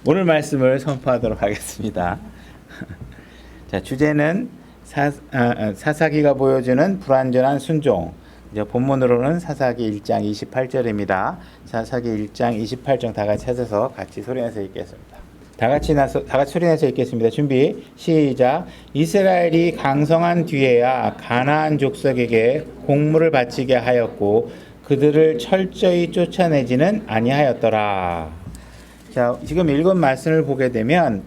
오늘 말씀을 선포하도록 하겠습니다. 자, 주제는 사사기가 보여주는 불완전한 순종. 이제 본문으로는 사사기 1장 28절입니다. 사사기 1장 28절 다 같이 찾아서 같이 소리내서 읽겠습니다. 다 같이 소리내서 읽겠습니다. 준비, 시작. 이스라엘이 강성한 뒤에야 가나안 족속에게 공물을 바치게 하였고 그들을 철저히 쫓아내지는 아니하였더라. 자, 지금 읽은 말씀을 보게 되면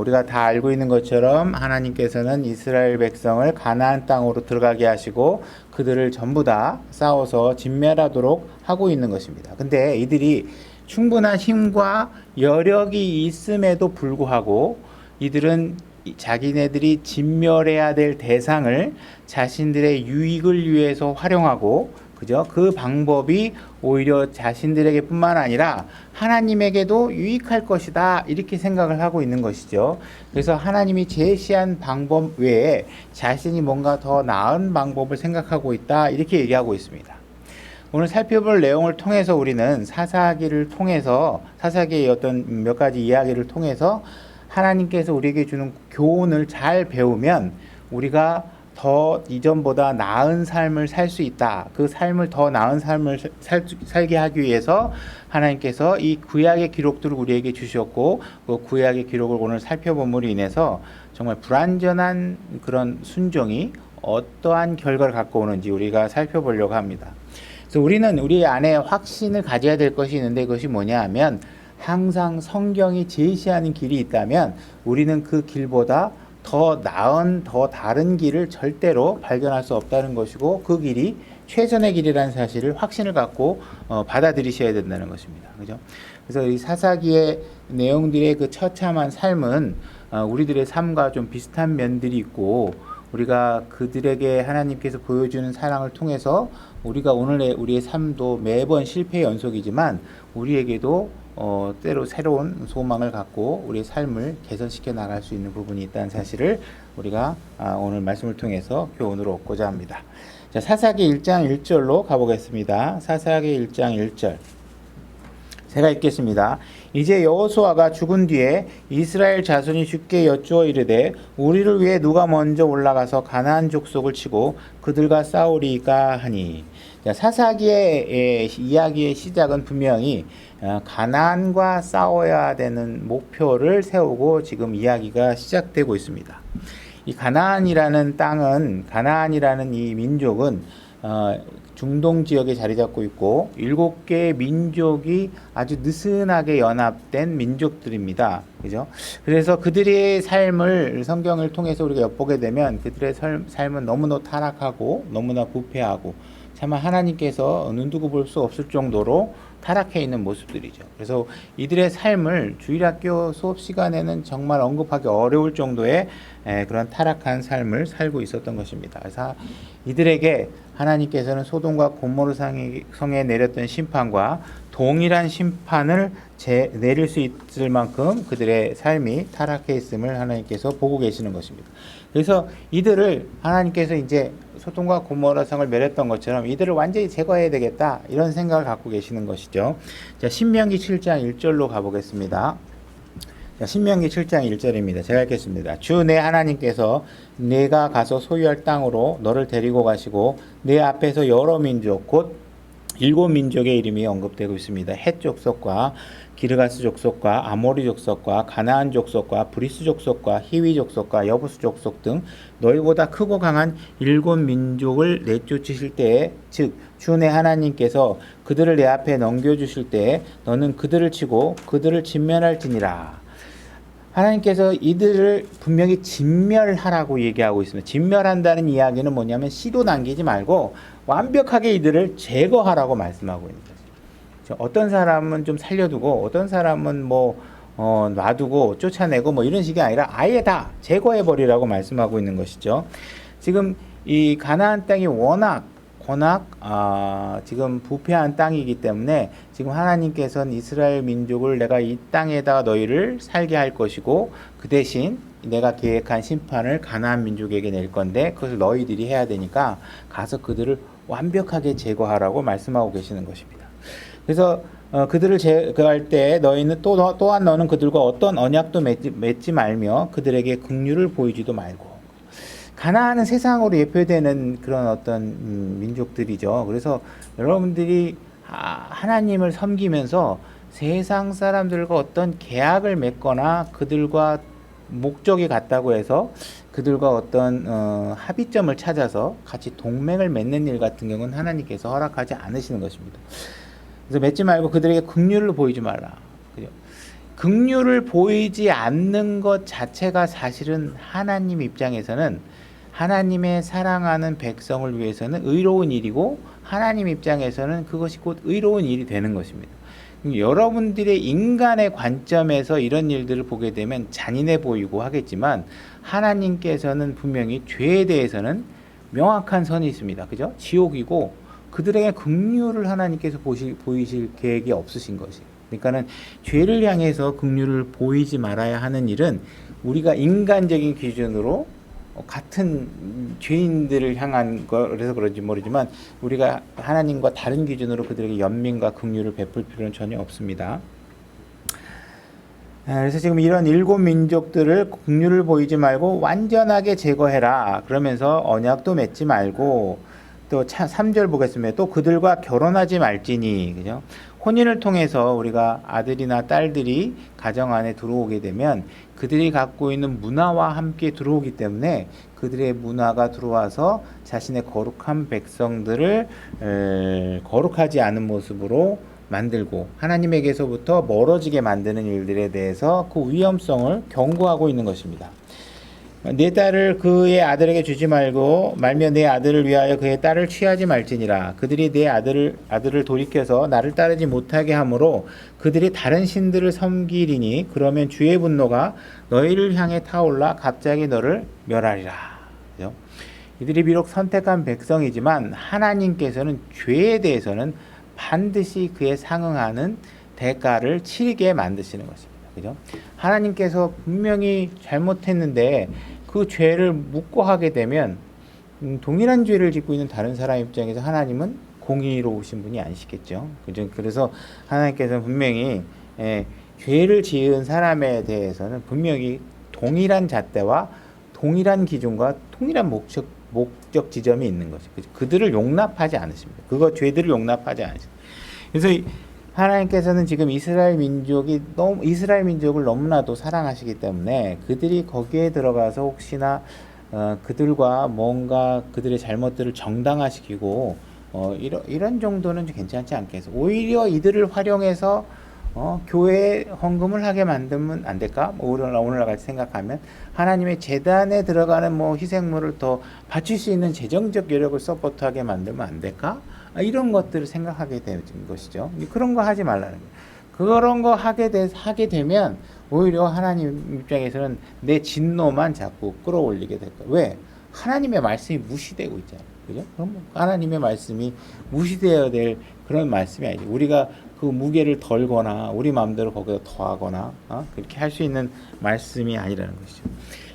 우리가 다 알고 있는 것처럼 하나님께서는 이스라엘 백성을 가나안 땅으로 들어가게 하시고 그들을 전부 다 싸워서 진멸하도록 하고 있는 것입니다. 근데 이들이 충분한 힘과 여력이 있음에도 불구하고 이들은 자기네들이 진멸해야 될 대상을 자신들의 유익을 위해서 활용하고 그죠? 그 방법이 오히려 자신들에게 뿐만 아니라 하나님에게도 유익할 것이다 이렇게 생각을 하고 있는 것이죠. 그래서 하나님이 제시한 방법 외에 자신이 뭔가 더 나은 방법을 생각하고 있다 이렇게 얘기하고 있습니다. 오늘 살펴볼 내용을 통해서 우리는 사사기를 통해서 사사기의 어떤 몇 가지 이야기를 통해서 하나님께서 우리에게 주는 교훈을 잘 배우면 우리가 더 이전보다 나은 삶을 살 수 있다. 그 삶을 더 나은 삶을 살게 하기 위해서 하나님께서 이 구약의 기록들을 우리에게 주셨고 그 구약의 기록을 오늘 살펴봄으로 인해서 정말 불완전한 그런 순종이 어떠한 결과를 갖고 오는지 우리가 살펴보려고 합니다. 그래서 우리는 우리 안에 확신을 가져야 될 것이 있는데 그것이 뭐냐 하면 항상 성경이 제시하는 길이 있다면 우리는 그 길보다 더 나은, 더 다른 길을 절대로 발견할 수 없다는 것이고 그 길이 최선의 길이라는 사실을 확신을 갖고 받아들이셔야 된다는 것입니다. 그죠? 그래서 이 사사기의 내용들의 그 처참한 삶은 우리들의 삶과 좀 비슷한 면들이 있고 우리가 그들에게 하나님께서 보여주는 사랑을 통해서 우리가 오늘의 우리의 삶도 매번 실패 연속이지만 우리에게도 때로 새로운 소망을 갖고 우리의 삶을 개선시켜 나갈 수 있는 부분이 있다는 사실을 우리가 오늘 말씀을 통해서 교훈으로 얻고자 합니다. 자, 사사기 1장 1절로 가보겠습니다. 사사기 1장 1절 제가 읽겠습니다. 이제 여호수아가 죽은 뒤에 이스라엘 자손이 주께 여쭈어 이르되 우리를 위해 누가 먼저 올라가서 가나안 족속을 치고 그들과 싸우리까 하니. 자, 사사기의 이야기의 시작은 분명히 가나안과 싸워야 되는 목표를 세우고 지금 이야기가 시작되고 있습니다. 이 가나안이라는 땅은 가나안이라는 이 민족은 중동 지역에 자리 잡고 있고 7개의 민족이 아주 느슨하게 연합된 민족들입니다. 그죠? 그래서 그들의 삶을 성경을 통해서 우리가 엿보게 되면 그들의 삶은 너무나 타락하고 너무나 부패하고 차마 하나님께서 눈두고 볼 수 없을 정도로 타락해 있는 모습들이죠. 그래서 이들의 삶을 주일학교 수업 시간에는 정말 언급하기 어려울 정도의 그런 타락한 삶을 살고 있었던 것입니다. 그래서 이들에게 하나님께서는 소돔과 고모르 성에 내렸던 심판과 동일한 심판을 내릴 수 있을 만큼 그들의 삶이 타락해 있음을 하나님께서 보고 계시는 것입니다. 그래서 이들을 하나님께서 이제 소돔과 고모라 성을 멸했던 것처럼 이들을 완전히 제거해야 되겠다 이런 생각을 갖고 계시는 것이죠. 자, 신명기 7장 1절로 가보겠습니다. 자, 신명기 7장 1절입니다. 제가 읽겠습니다. 주 내 하나님께서 내가 가서 소유할 땅으로 너를 데리고 가시고 내 앞에서 여러 민족 곧 7민족의 이름이 언급되고 있습니다. 헷 족속과 기르가스 족속과 아모리 족속과 가나안 족속과 브리스 족속과 히위 족속과 여부스 족속 등 너희보다 크고 강한 7민족을 내쫓으실 때에 즉 주 내 하나님께서 그들을 내 앞에 넘겨주실 때에 너는 그들을 치고 그들을 진멸할지니라. 하나님께서 이들을 분명히 진멸하라고 얘기하고 있습니다. 진멸한다는 이야기는 뭐냐면 씨도 남기지 말고 완벽하게 이들을 제거하라고 말씀하고 있는 거죠. 어떤 사람은 좀 살려두고 어떤 사람은 놔두고 쫓아내고 이런 식이 아니라 아예 다 제거해버리라고 말씀하고 있는 것이죠. 지금 이 가나안 땅이 워낙 지금 부패한 땅이기 때문에 지금 하나님께서는 이스라엘 민족을 내가 이 땅에다가 너희를 살게 할 것이고 그 대신 내가 계획한 심판을 가나안 민족에게 낼 건데 그것을 너희들이 해야 되니까 가서 그들을 완벽하게 제거하라고 말씀하고 계시는 것입니다. 그래서 그들을 제거할 때 너희는 또한 너는 그들과 어떤 언약도 맺지 말며 그들에게 긍휼을 보이지도 말고. 가나안은 세상으로 예표되는 그런 어떤 민족들이죠. 그래서 여러분들이 하나님을 섬기면서 세상 사람들과 어떤 계약을 맺거나 그들과 목적이 같다고 해서 그들과 어떤 합의점을 찾아서 같이 동맹을 맺는 일 같은 경우는 하나님께서 허락하지 않으시는 것입니다. 그래서 맺지 말고 그들에게 긍휼을 보이지 말라. 그죠? 긍휼을 보이지 않는 것 자체가 사실은 하나님 입장에서는 하나님의 사랑하는 백성을 위해서는 의로운 일이고 하나님 입장에서는 그것이 곧 의로운 일이 되는 것입니다. 여러분들의 인간의 관점에서 이런 일들을 보게 되면 잔인해 보이고 하겠지만 하나님께서는 분명히 죄에 대해서는 명확한 선이 있습니다. 그죠? 지옥이고 그들에게 긍휼을 하나님께서 보이실 계획이 없으신 것이. 그러니까는 죄를 향해서 긍휼을 보이지 말아야 하는 일은 우리가 인간적인 기준으로 같은 죄인들을 향한 거라서 그런지 모르지만 우리가 하나님과 다른 기준으로 그들에게 연민과 긍휼을 베풀 필요는 전혀 없습니다. 그래서 지금 이런 7 민족들을 긍휼을 보이지 말고 완전하게 제거해라. 그러면서 언약도 맺지 말고 또 3절 보겠습니다. 또 그들과 결혼하지 말지니. 그죠? 혼인을 통해서 우리가 아들이나 딸들이 가정 안에 들어오게 되면 그들이 갖고 있는 문화와 함께 들어오기 때문에 그들의 문화가 들어와서 자신의 거룩한 백성들을 거룩하지 않은 모습으로 만들고 하나님에게서부터 멀어지게 만드는 일들에 대해서 그 위험성을 경고하고 있는 것입니다. 내 딸을 그의 아들에게 주지 말며 내 아들을 위하여 그의 딸을 취하지 말지니라. 그들이 내 아들을 돌이켜서 나를 따르지 못하게 하므로 그들이 다른 신들을 섬기리니 그러면 주의 분노가 너희를 향해 타올라 갑자기 너를 멸하리라. 그죠? 이들이 비록 선택한 백성이지만 하나님께서는 죄에 대해서는 반드시 그에 상응하는 대가를 치르게 만드시는 것입니다. 그죠? 하나님께서 분명히 잘못했는데 그 죄를 묻고 하게 되면 동일한 죄를 짓고 있는 다른 사람 입장에서 하나님은 공의로우신 분이 아니시겠죠. 그죠? 그래서 하나님께서는 분명히 죄를 지은 사람에 대해서는 분명히 동일한 잣대와 동일한 기준과 동일한 목적 지점이 있는 거죠. 그들을 용납하지 않으십니다. 죄들을 용납하지 않으십니다. 그래서 하나님께서는 지금 이스라엘 민족을 너무나도 사랑하시기 때문에 그들이 거기에 들어가서 혹시나 그들과 뭔가 그들의 잘못들을 정당화시키고 이런 정도는 괜찮지 않겠어. 오히려 이들을 활용해서 교회에 헌금을 하게 만들면 안 될까? 오늘날 같이 생각하면 하나님의 재단에 들어가는 희생물을 더 바칠 수 있는 재정적 여력을 서포트하게 만들면 안 될까? 이런 것들을 생각하게 되는 것이죠. 그런 거 하지 말라는 거예요. 그런 거 하게 되면 오히려 하나님 입장에서는 내 진노만 자꾸 끌어올리게 될 거예요. 왜? 하나님의 말씀이 무시되고 있잖아요. 그죠? 그럼 하나님의 말씀이 무시되어야 될 그런 말씀이 아니죠. 우리가 그 무게를 덜거나 우리 마음대로 거기다 더하거나 그렇게 할 수 있는 말씀이 아니라는 것이죠.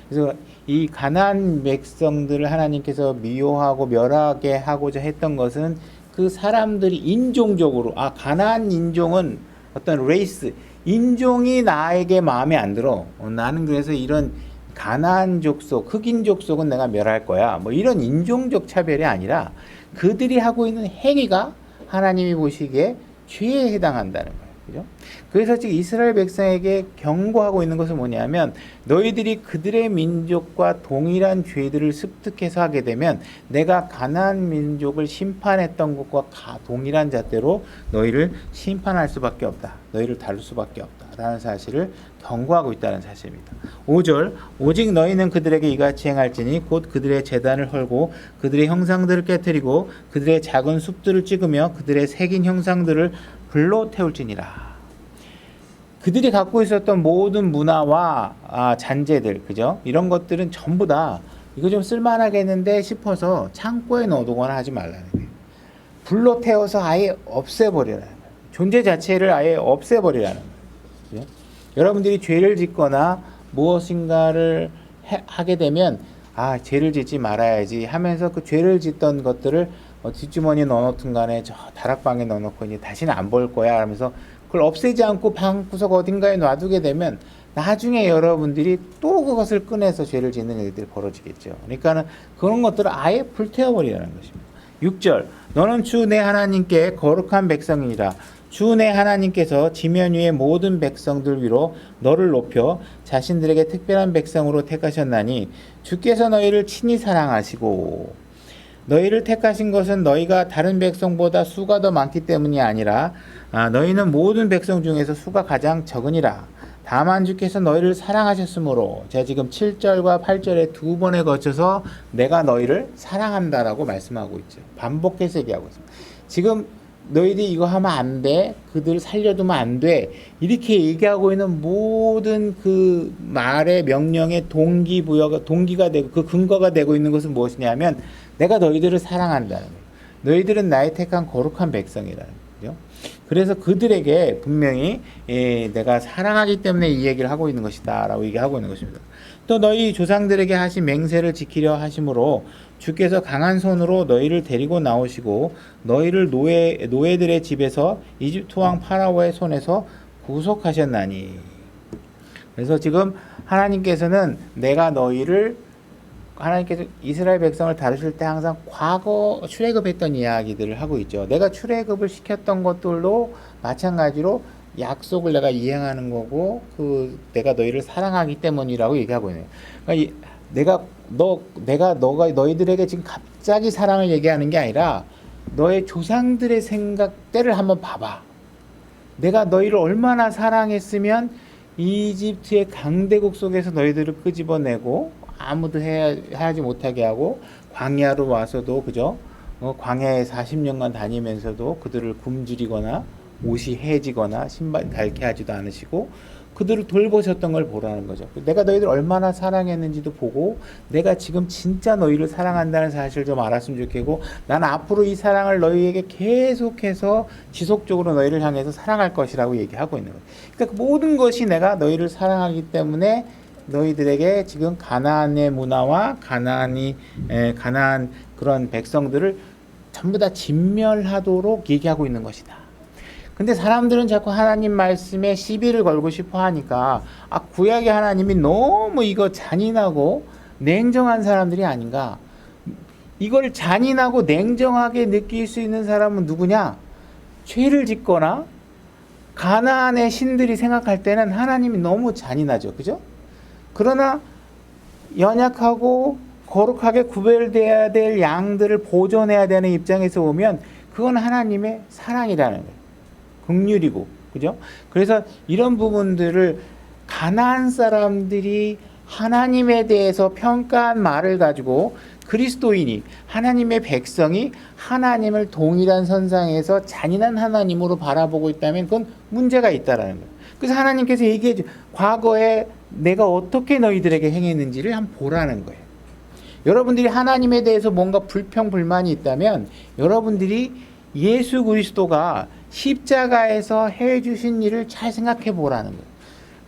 그래서 이 가나안 백성들을 하나님께서 미워하고 멸하게 하고자 했던 것은 그 사람들이 인종적으로 가나안 인종은 어떤 레이스 인종이 나에게 마음에 안 들어. 나는 그래서 이런 가나안 족속, 흑인 족속은 내가 멸할 거야. 이런 인종적 차별이 아니라 그들이 하고 있는 행위가 하나님이 보시기에 죄에 해당한다는 거예요. 그죠? 그래서 지금 이스라엘 백성에게 경고하고 있는 것은 뭐냐면 너희들이 그들의 민족과 동일한 죄들을 습득해서 하게 되면 내가 가나안 민족을 심판했던 것과 동일한 잣대로 너희를 심판할 수밖에 없다. 너희를 다룰 수밖에 없다. 라는 사실을 경고하고 있다는 사실입니다. 5절 오직 너희는 그들에게 이같이 행할지니 곧 그들의 제단을 헐고 그들의 형상들을 깨뜨리고 그들의 작은 숲들을 찍으며 그들의 새긴 형상들을 불로 태울지니라. 그들이 갖고 있었던 모든 문화와 잔재들, 그죠? 이런 것들은 전부 다 이거 좀 쓸만하겠는데 싶어서 창고에 넣어두거나 하지 말라는 거예요. 불로 태워서 아예 없애버리라는 거예요. 존재 자체를 아예 없애버리라는 거예요. 그죠? 여러분들이 죄를 짓거나 무엇인가를 하게 되면 죄를 짓지 말아야지 하면서 그 죄를 짓던 것들을 뒷주머니에 넣어놓든 간에 저 다락방에 넣어놓고 이제 다시는 안 볼 거야 하면서 그걸 없애지 않고 방구석 어딘가에 놔두게 되면 나중에 여러분들이 또 그것을 꺼내서 죄를 짓는 일들이 벌어지겠죠. 그러니까는 그런 것들을 아예 불태워버리라는 것입니다. 6절 너는 주 내 하나님께 거룩한 백성이라. 주 내 하나님께서 지면 위의 모든 백성들 위로 너를 높여 자신들에게 특별한 백성으로 택하셨나니 주께서 너희를 친히 사랑하시고 너희를 택하신 것은 너희가 다른 백성보다 수가 더 많기 때문이 아니라 너희는 모든 백성 중에서 수가 가장 적으니라. 다만 주께서 너희를 사랑하셨으므로 제가 지금 7절과 8절에 두 번에 거쳐서 내가 너희를 사랑한다라고 말씀하고 있죠. 반복해서 얘기하고 있습니다. 지금 너희들이 이거 하면 안 돼. 그들 살려두면 안 돼. 이렇게 얘기하고 있는 모든 그 말의 명령의 동기가 되고 그 근거가 되고 있는 것은 무엇이냐면 내가 너희들을 사랑한다는 거예요. 너희들은 나의 택한 거룩한 백성이라는 거죠. 그래서 그들에게 분명히 내가 사랑하기 때문에 이 얘기를 하고 있는 것이다 라고 얘기하고 있는 것입니다. 또 너희 조상들에게 하신 맹세를 지키려 하심으로 주께서 강한 손으로 너희를 데리고 나오시고 너희를 노예들의 집에서 이집트 왕 파라오의 손에서 구속하셨나니. 그래서 지금 하나님께서는 하나님께서 이스라엘 백성을 다루실 때 항상 과거 출애굽했던 이야기들을 하고 있죠. 내가 출애굽을 시켰던 것들도 마찬가지로 약속을 내가 이행하는 거고 내가 너희를 사랑하기 때문이라고 얘기하고 있네요. 그러니까 내가 너희들에게 지금 갑자기 사랑을 얘기하는 게 아니라 너의 조상들의 생각대를 한번 봐봐. 내가 너희를 얼마나 사랑했으면 이집트의 강대국 속에서 너희들을 끄집어내고 아무도 하지 못하게 하고 광야로 와서도 그죠? 광야에 40년간 다니면서도 그들을 굶주리거나 옷이 해지거나 신발 닳게 하지도 않으시고 그들을 돌보셨던 걸 보라는 거죠. 내가 너희들 얼마나 사랑했는지도 보고 내가 지금 진짜 너희를 사랑한다는 사실을 좀 알았으면 좋겠고 나는 앞으로 이 사랑을 너희에게 계속해서 지속적으로 너희를 향해서 사랑할 것이라고 얘기하고 있는 거예요. 그러니까 모든 것이 내가 너희를 사랑하기 때문에 너희들에게 지금 가나안의 문화와 가나안 그런 백성들을 전부 다 진멸하도록 얘기하고 있는 것이다. 근데 사람들은 자꾸 하나님 말씀에 시비를 걸고 싶어 하니까 구약의 하나님이 너무 이거 잔인하고 냉정한 사람들이 아닌가. 이걸 잔인하고 냉정하게 느낄 수 있는 사람은 누구냐? 죄를 짓거나 가나안의 신들이 생각할 때는 하나님이 너무 잔인하죠. 그죠? 그러나 연약하고 거룩하게 구별돼야 될 양들을 보존해야 되는 입장에서 보면 그건 하나님의 사랑이라는 거예요. 긍휼이고, 그죠? 그래서 이런 부분들을 가나안 사람들이 하나님에 대해서 평가한 말을 가지고 그리스도인이 하나님의 백성이 하나님을 동일한 선상에서 잔인한 하나님으로 바라보고 있다면 그건 문제가 있다라는 거예요. 그래서 하나님께서 얘기해줘. 과거에 내가 어떻게 너희들에게 행했는지를 한번 보라는 거예요. 여러분들이 하나님에 대해서 뭔가 불평불만이 있다면 여러분들이 예수 그리스도가 십자가에서 해주신 일을 잘 생각해 보라는 거예요.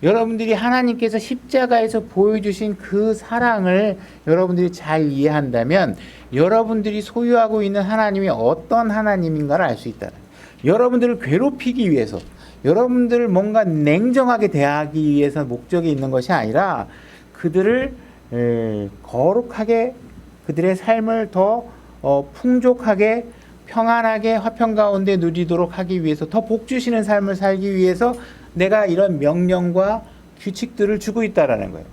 여러분들이 하나님께서 십자가에서 보여주신 그 사랑을 여러분들이 잘 이해한다면 여러분들이 소유하고 있는 하나님이 어떤 하나님인가를 알 수 있다는 거예요. 여러분들을 괴롭히기 위해서 여러분들을 뭔가 냉정하게 대하기 위해서 목적이 있는 것이 아니라 그들을 거룩하게 그들의 삶을 더 풍족하게 평안하게 화평 가운데 누리도록 하기 위해서 더 복 주시는 삶을 살기 위해서 내가 이런 명령과 규칙들을 주고 있다라는 거예요.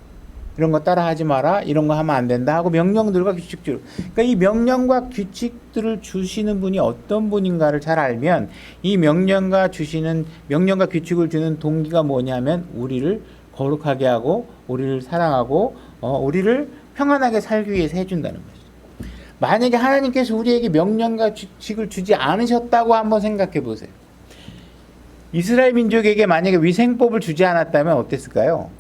이런 거 따라하지 마라, 이런 거 하면 안 된다 하고 명령들과 규칙들. 그러니까 이 명령과 규칙들을 주시는 분이 어떤 분인가를 잘 알면 이 명령과 규칙을 주는 동기가 뭐냐면 우리를 거룩하게 하고 우리를 사랑하고 우리를 평안하게 살기 위해서 해준다는 거죠. 만약에 하나님께서 우리에게 명령과 규칙을 주지 않으셨다고 한번 생각해 보세요. 이스라엘 민족에게 만약에 위생법을 주지 않았다면 어땠을까요?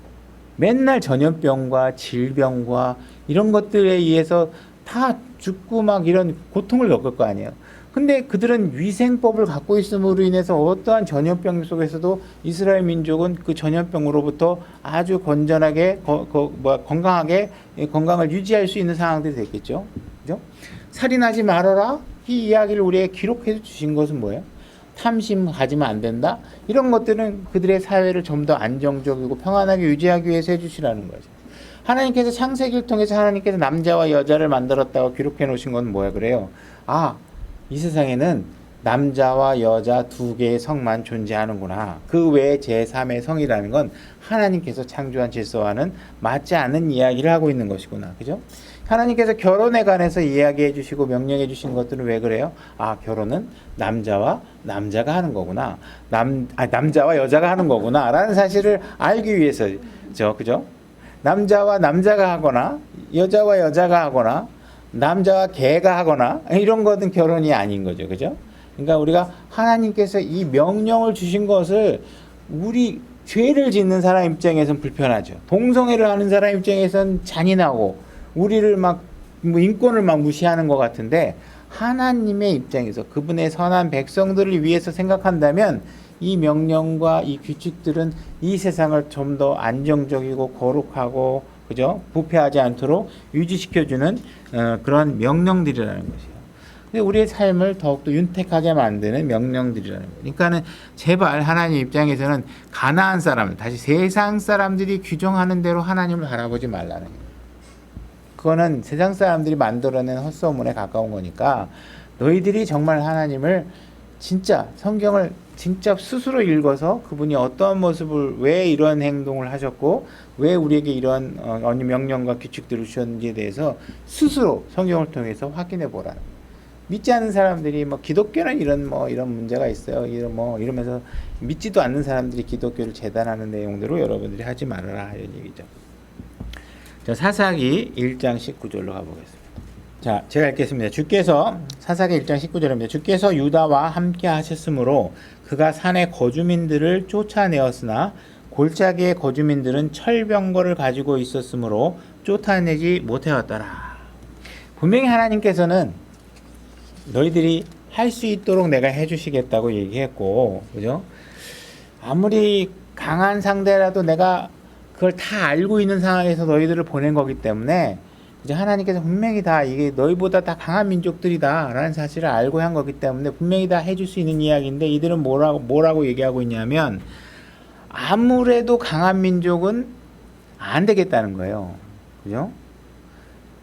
맨날 전염병과 질병과 이런 것들에 의해서 다 죽고 막 이런 고통을 겪을 거 아니에요. 근데 그들은 위생법을 갖고 있음으로 인해서 어떠한 전염병 속에서도 이스라엘 민족은 그 전염병으로부터 아주 건전하게 건강하게 건강을 유지할 수 있는 상황들이 됐겠죠. 그죠? 살인하지 말아라. 이 이야기를 우리에게 기록해 주신 것은 뭐예요? 탐심 가지면 안 된다? 이런 것들은 그들의 사회를 좀 더 안정적이고 평안하게 유지하기 위해서 해주시라는 거죠. 하나님께서 창세기를 통해서 하나님께서 남자와 여자를 만들었다고 기록해 놓으신 건 뭐야 그래요? 아, 이 세상에는 남자와 여자 두 개의 성만 존재하는구나. 그 외에 제3의 성이라는 건 하나님께서 창조한 질서와는 맞지 않는 이야기를 하고 있는 것이구나. 그죠? 하나님께서 결혼에 관해서 이야기해 주시고 명령해 주신 것들은 왜 그래요? 아, 결혼은 남자와 남자가 하는 거구나. 남자와 여자가 하는 거구나. 라는 사실을 알기 위해서죠. 그죠? 남자와 남자가 하거나 여자와 여자가 하거나 남자와 개가 하거나 이런 것은 결혼이 아닌 거죠. 그죠? 그러니까 우리가 하나님께서 이 명령을 주신 것을 우리 죄를 짓는 사람 입장에서는 불편하죠. 동성애를 하는 사람 입장에서는 잔인하고 우리를 막 인권을 막 무시하는 것 같은데 하나님의 입장에서 그분의 선한 백성들을 위해서 생각한다면 이 명령과 이 규칙들은 이 세상을 좀 더 안정적이고 거룩하고 그죠? 부패하지 않도록 유지시켜주는 그런 명령들이라는 것이에요. 우리의 삶을 더욱더 윤택하게 만드는 명령들이라는 거예요. 그러니까는 제발 하나님 입장에서는 가나안 사람, 다시 세상 사람들이 규정하는 대로 하나님을 바라보지 말라는 거예요. 그거는 세상 사람들이 만들어낸 헛소문에 가까운 거니까 너희들이 정말 하나님을 진짜 성경을 진짜 스스로 읽어서 그분이 어떤 모습을 왜 이런 행동을 하셨고 왜 우리에게 이런 명령과 규칙들을 주셨는지에 대해서 스스로 성경을 통해서 확인해 보라는 거예요. 믿지 않는 사람들이 뭐 기독교는 이런 문제가 있어요. 이러면서 믿지도 않는 사람들이 기독교를 재단하는 내용대로 여러분들이 하지 말아라 이런 얘기죠. 자, 사사기 1장 19절로 가보겠습니다. 자, 제가 읽겠습니다. 주께서 사사기 1장 19절입니다. 주께서 유다와 함께 하셨으므로 그가 산의 거주민들을 쫓아내었으나 골짜기의 거주민들은 철병거를 가지고 있었으므로 쫓아내지 못하였더라. 분명히 하나님께서는 너희들이 할 수 있도록 내가 해주시겠다고 얘기했고, 그죠? 아무리 강한 상대라도 내가 그걸 다 알고 있는 상황에서 너희들을 보낸 거기 때문에 이제 하나님께서 분명히 다 이게 너희보다 다 강한 민족들이다 라는 사실을 알고 한 거기 때문에 분명히 다 해줄 수 있는 이야기인데 이들은 뭐라고 얘기하고 있냐면 아무래도 강한 민족은 안 되겠다는 거예요. 그죠?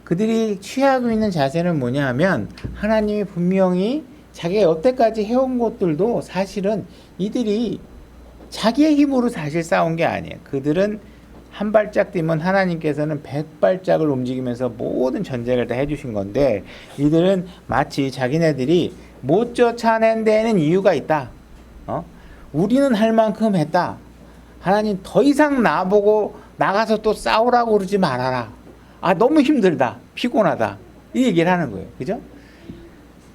그들이 취하고 있는 자세는 뭐냐 하면 하나님이 분명히 자기가 여태까지 해온 것들도 사실은 이들이 자기의 힘으로 사실 싸운 게 아니에요. 그들은 한 발짝 뛰면 하나님께서는 100발짝을 움직이면서 모든 전쟁을 다 해주신 건데 이들은 마치 자기네들이 못 쫓아낸 데에는 이유가 있다. 우리는 할 만큼 했다. 하나님 더 이상 나보고 나가서 또 싸우라고 그러지 말아라. 아, 너무 힘들다. 피곤하다. 이 얘기를 하는 거예요. 그죠?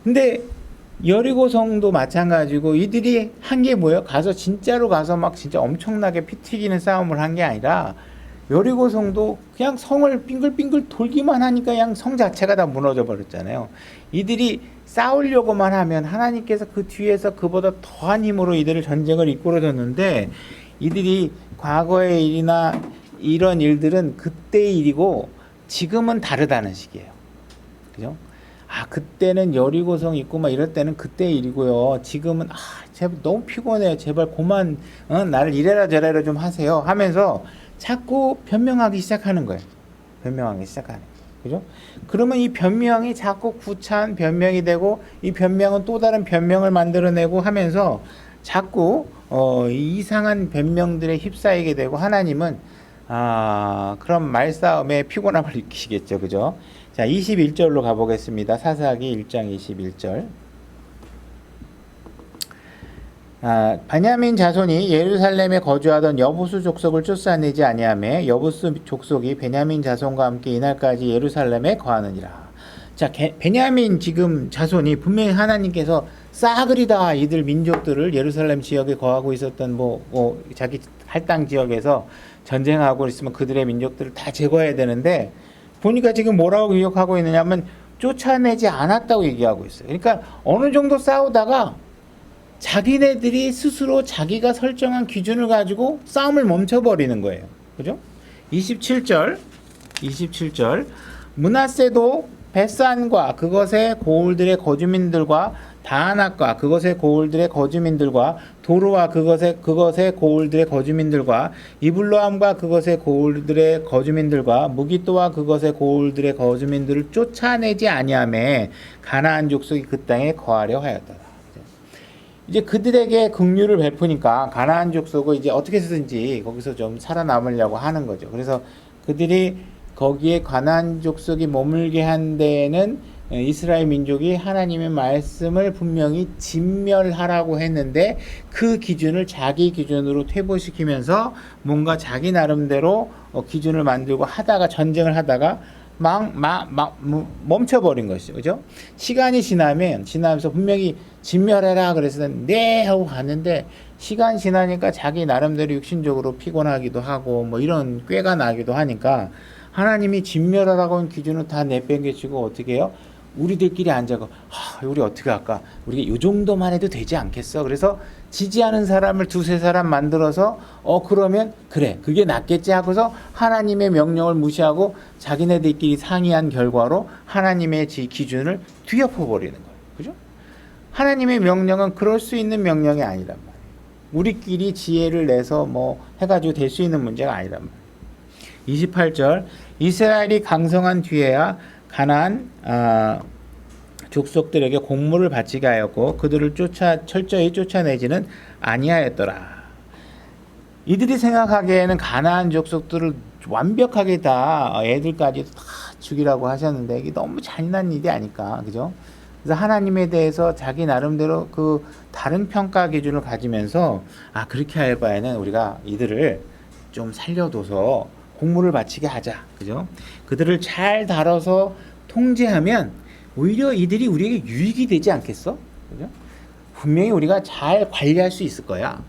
근데 여리고성도 마찬가지고 이들이 한 게 뭐예요? 진짜로 가서 막 진짜 엄청나게 피 튀기는 싸움을 한 게 아니라 여리고성도 그냥 성을 빙글빙글 돌기만 하니까 그냥 성 자체가 다 무너져 버렸잖아요. 이들이 싸우려고만 하면 하나님께서 그 뒤에서 그보다 더한 힘으로 이들을 전쟁을 이끌어줬는데 이들이 과거의 일이나 이런 일들은 그때의 일이고 지금은 다르다는 식이에요. 그죠? 아, 그때는 여리고성 있고 막 이럴 때는 그때의 일이고요. 지금은 제발 너무 피곤해요. 제발 그만 나를 이래라 저래라 좀 하세요 하면서 자꾸 변명하기 시작하는 거예요. 변명하기 시작하는 거예요. 그죠? 그러면 이 변명이 자꾸 구차한 변명이 되고 이 변명은 또 다른 변명을 만들어내고 하면서 자꾸 이상한 변명들에 휩싸이게 되고 하나님은 그럼 말싸움에 피곤함을 느끼시겠죠. 그죠? 자, 21절로 가보겠습니다. 사사기 1장 21절. 베냐민 자손이 예루살렘에 거주하던 여부수 족속을 쫓아내지 아니하며 여부수 족속이 베냐민 자손과 함께 이날까지 예루살렘에 거하느니라. 자, 베냐민 지금 자손이 분명히 하나님께서 싸그리다 이들 민족들을 예루살렘 지역에 거하고 있었던 자기 할당 지역에서 전쟁하고 있으면 그들의 민족들을 다 제거해야 되는데 보니까 지금 뭐라고 기억하고 있느냐면 쫓아내지 않았다고 얘기하고 있어요. 그러니까 어느 정도 싸우다가 자기네들이 스스로 자기가 설정한 기준을 가지고 싸움을 멈춰버리는 거예요. 그죠? 27절 므낫세도 벳산과 그것의 고을들의 거주민들과 다낙과 그것의 고을들의 거주민들과 도르와 그것의 고을들의 거주민들과 이블로함과 그것의 고을들의 거주민들과 무기또와 그것의 고을들의 거주민들을 쫓아내지 아니하매 가나안 족속이 그 땅에 거하려 하였더라. 이제 그들에게 긍휼을 베푸니까 가나안 족속은 이제 어떻게 해서든지 거기서 좀 살아남으려고 하는 거죠. 그래서 그들이 거기에 가나안 족속이 머물게 한 데에는 이스라엘 민족이 하나님의 말씀을 분명히 진멸하라고 했는데 그 기준을 자기 기준으로 퇴보시키면서 뭔가 자기 나름대로 기준을 만들고 하다가 전쟁을 하다가 멈춰버린 것이죠. 그죠? 시간이 지나면서 분명히 진멸해라 그래서 네 하고 갔는데 시간 지나니까 자기 나름대로 육신적으로 피곤하기도 하고 뭐 이런 꾀가 나기도 하니까 하나님이 진멸하라고 한 기준을 다 내팽개치고 어떻게 해요? 우리들끼리 앉아서 우리 어떻게 할까? 우리가 이 정도만 해도 되지 않겠어? 그래서 지지하는 사람을 두세 사람 만들어서 그러면 그래 그게 낫겠지 하고서 하나님의 명령을 무시하고 자기네들끼리 상의한 결과로 하나님의 기준을 뒤엎어 버리는 거예요. 그죠? 하나님의 명령은 그럴 수 있는 명령이 아니란 말이에요. 우리끼리 지혜를 내서 뭐 해가지고 될 수 있는 문제가 아니란 말이에요. 28절 이스라엘이 강성한 뒤에야 가나안 족속들에게 공물을 바치게 하였고 그들을 철저히 쫓아내지는 아니하였더라. 이들이 생각하기에는 가나안 족속들을 완벽하게 다 애들까지도 다 죽이라고 하셨는데 이게 너무 잔인한 일이 아닐까, 그죠? 그래서 하나님에 대해서 자기 나름대로 그 다른 평가 기준을 가지면서 그렇게 할 바에는 우리가 이들을 좀 살려둬서 공물을 바치게 하자, 그죠? 그들을 잘 다뤄서 통제하면 오히려 이들이 우리에게 유익이 되지 않겠어? 그죠? 분명히 우리가 잘 관리할 수 있을 거야.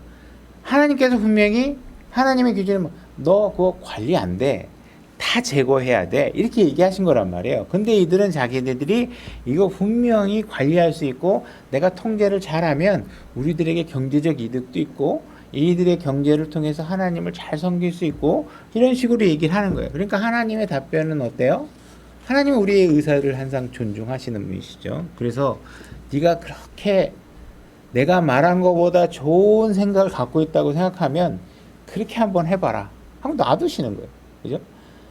하나님께서 분명히 하나님의 기준은 너 그거 관리 안 돼. 다 제거해야 돼. 이렇게 얘기하신 거란 말이에요. 근데 이들은 자기네들이 이거 분명히 관리할 수 있고 내가 통제를 잘하면 우리들에게 경제적 이득도 있고 이들의 경제를 통해서 하나님을 잘 섬길 수 있고 이런 식으로 얘기를 하는 거예요. 그러니까 하나님의 답변은 어때요? 하나님은 우리의 의사를 항상 존중하시는 분이시죠. 그래서 네가 그렇게 내가 말한 것보다 좋은 생각을 갖고 있다고 생각하면 그렇게 한번 해봐라 하고 놔두시는 거예요. 그죠?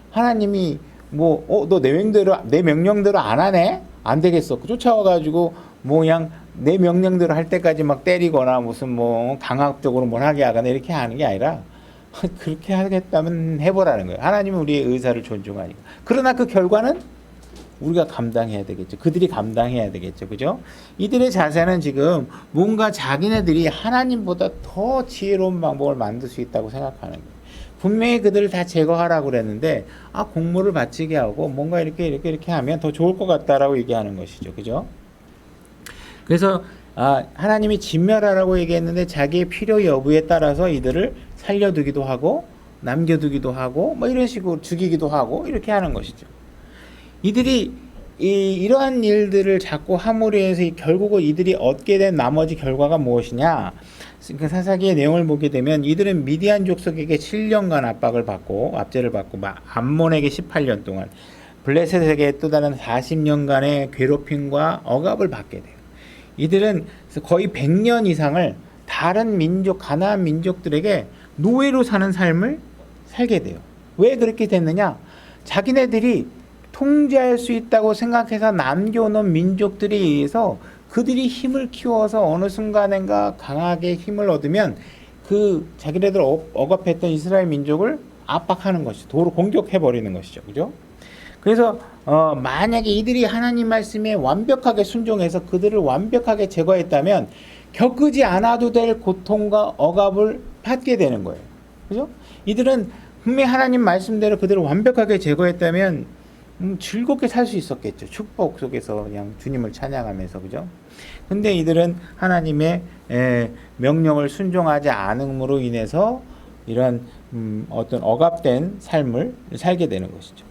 하나님이 너 내 명령대로 안 하네? 안 되겠어. 쫓아와가지고 그냥 내 명령대로 할 때까지 막 때리거나 무슨 강압적으로 뭘 하게 하거나 이렇게 하는 게 아니라 그렇게 하겠다면 해보라는 거예요. 하나님은 우리의 의사를 존중하니까. 그러나 그 결과는 우리가 감당해야 되겠죠. 그들이 감당해야 되겠죠. 그죠? 이들의 자세는 지금 뭔가 자기네들이 하나님보다 더 지혜로운 방법을 만들 수 있다고 생각하는 거예요. 분명히 그들을 다 제거하라고 그랬는데 공물을 바치게 하고 뭔가 이렇게 하면 더 좋을 것 같다라고 얘기하는 것이죠. 그죠? 그래서 하나님이 진멸하라고 얘기했는데 자기의 필요 여부에 따라서 이들을 살려두기도 하고 남겨두기도 하고 이런 식으로 죽이기도 하고 이렇게 하는 것이죠. 이들이 이러한 일들을 자꾸 함으로 해서 결국은 이들이 얻게 된 나머지 결과가 무엇이냐? 그 사사기의 내용을 보게 되면 이들은 미디안 족속에게 7년간 압제를 받고 암몬에게 18년 동안 블레셋에게 또 다른 40년간의 괴롭힘과 억압을 받게 돼요. 이들은 거의 100년 이상을 다른 민족, 가나안 민족들에게 노예로 사는 삶을 살게 돼요. 왜 그렇게 됐느냐? 자기네들이 통제할 수 있다고 생각해서 남겨놓은 민족들에 의해서 그들이 힘을 키워서 어느 순간인가 강하게 힘을 얻으면 그 자기네들 억압했던 이스라엘 민족을 압박하는 것이죠. 도로 공격해버리는 것이죠. 그죠? 그래서 만약에 이들이 하나님 말씀에 완벽하게 순종해서 그들을 완벽하게 제거했다면 겪지 않아도 될 고통과 억압을 받게 되는 거예요. 그죠? 이들은 분명히 하나님 말씀대로 그들을 완벽하게 제거했다면 즐겁게 살 수 있었겠죠. 축복 속에서 그냥 주님을 찬양하면서. 그죠? 근데 이들은 하나님의 명령을 순종하지 않음으로 인해서 이런 어떤 억압된 삶을 살게 되는 것이죠.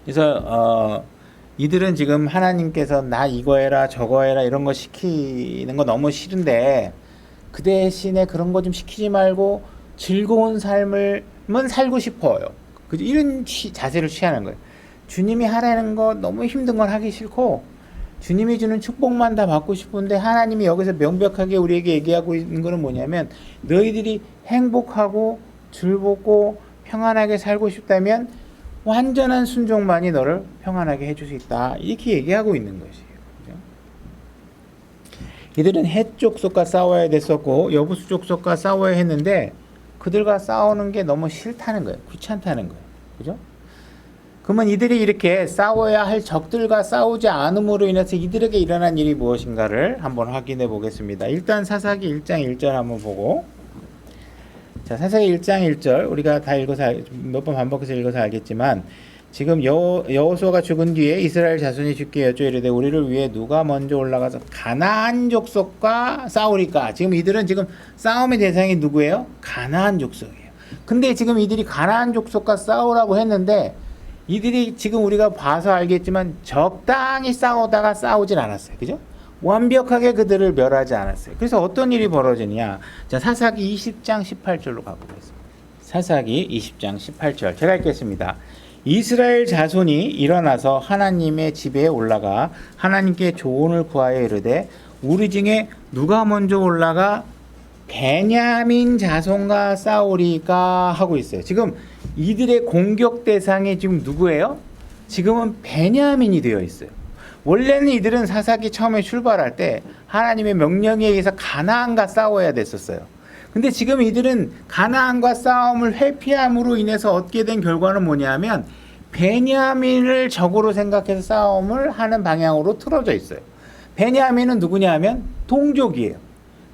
그래서 이들은 지금 하나님께서 나 이거 해라 저거 해라 이런 거 시키는 거 너무 싫은데 그 대신에 그런 거 좀 시키지 말고 즐거운 삶을만 살고 싶어요. 그죠? 이런 자세를 취하는 거예요. 주님이 하라는 거 너무 힘든 건 하기 싫고 주님이 주는 축복만 다 받고 싶은데 하나님이 여기서 명백하게 우리에게 얘기하고 있는 거는 뭐냐면 너희들이 행복하고 즐겁고 평안하게 살고 싶다면 완전한 순종만이 너를 평안하게 해줄 수 있다. 이렇게 얘기하고 있는 것이에요. 그죠? 이들은 헷 족속과 싸워야 됐었고 여부수 족속과 싸워야 했는데 그들과 싸우는 게 너무 싫다는 거예요. 귀찮다는 거예요. 그죠? 그러면 이들이 이렇게 싸워야 할 적들과 싸우지 않음으로 인해서 이들에게 일어난 일이 무엇인가를 한번 확인해 보겠습니다. 일단 사사기 1장 1절 한번 보고, 자, 사사기 1장 1절 우리가 다 읽어서 몇 번 반복해서 읽어서 알겠지만 지금 여호수아가 죽은 뒤에 이스라엘 자손이 주께 여쭈어 이르되 우리를 위해 누가 먼저 올라가서 가나안 족속과 싸우리까. 지금 이들은 지금 싸움의 대상이 누구예요? 가나안 족속이에요. 근데 지금 이들이 가나안 족속과 싸우라고 했는데 이들이 지금 우리가 봐서 알겠지만 적당히 싸우다가 싸우질 않았어요. 그죠? 완벽하게 그들을 멸하지 않았어요. 그래서 어떤 일이 벌어지냐? 자, 사사기 20장 18절로 가보겠습니다. 사사기 20장 18절 제가 읽겠습니다. 이스라엘 자손이 일어나서 하나님의 집에 올라가 하나님께 조언을 구하여 이르되 우리 중에 누가 먼저 올라가 베냐민 자손과 싸우리까 하고 있어요. 지금 이들의 공격 대상이 지금 누구예요? 지금은 베냐민이 되어 있어요. 원래는 이들은 사사기 처음에 출발할 때 하나님의 명령에 의해서 가나안과 싸워야 됐었어요. 근데 지금 이들은 가나안과 싸움을 회피함으로 인해서 얻게 된 결과는 뭐냐면 베냐민을 적으로 생각해서 싸움을 하는 방향으로 틀어져 있어요. 베냐민은 누구냐 하면 동족이에요.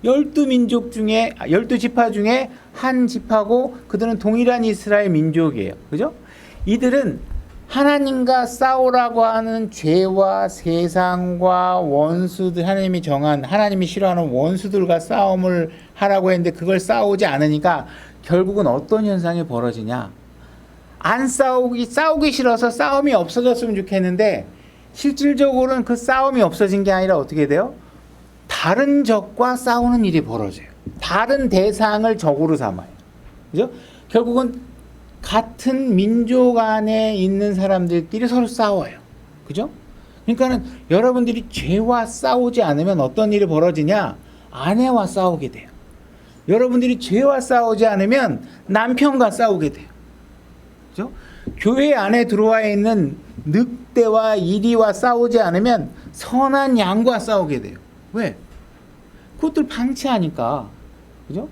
12민족 중에 12지파 중에 한 지파고 그들은 동일한 이스라엘 민족이에요. 그죠? 이들은 하나님과 싸우라고 하는 죄와 세상과 원수들, 하나님이 정한, 하나님이 싫어하는 원수들과 싸움을 하라고 했는데 그걸 싸우지 않으니까 결국은 어떤 현상이 벌어지냐? 싸우기 싫어서 싸움이 없어졌으면 좋겠는데 실질적으로는 그 싸움이 없어진 게 아니라 어떻게 돼요? 다른 적과 싸우는 일이 벌어져요. 다른 대상을 적으로 삼아요. 그죠? 결국은 같은 민족 안에 있는 사람들끼리 서로 싸워요. 그죠? 그러니까는 여러분들이 죄와 싸우지 않으면 어떤 일이 벌어지냐? 아내와 싸우게 돼요. 여러분들이 죄와 싸우지 않으면 남편과 싸우게 돼요. 그죠? 교회 안에 들어와 있는 늑대와 이리와 싸우지 않으면 선한 양과 싸우게 돼요. 왜? 그것들 방치하니까. 그죠?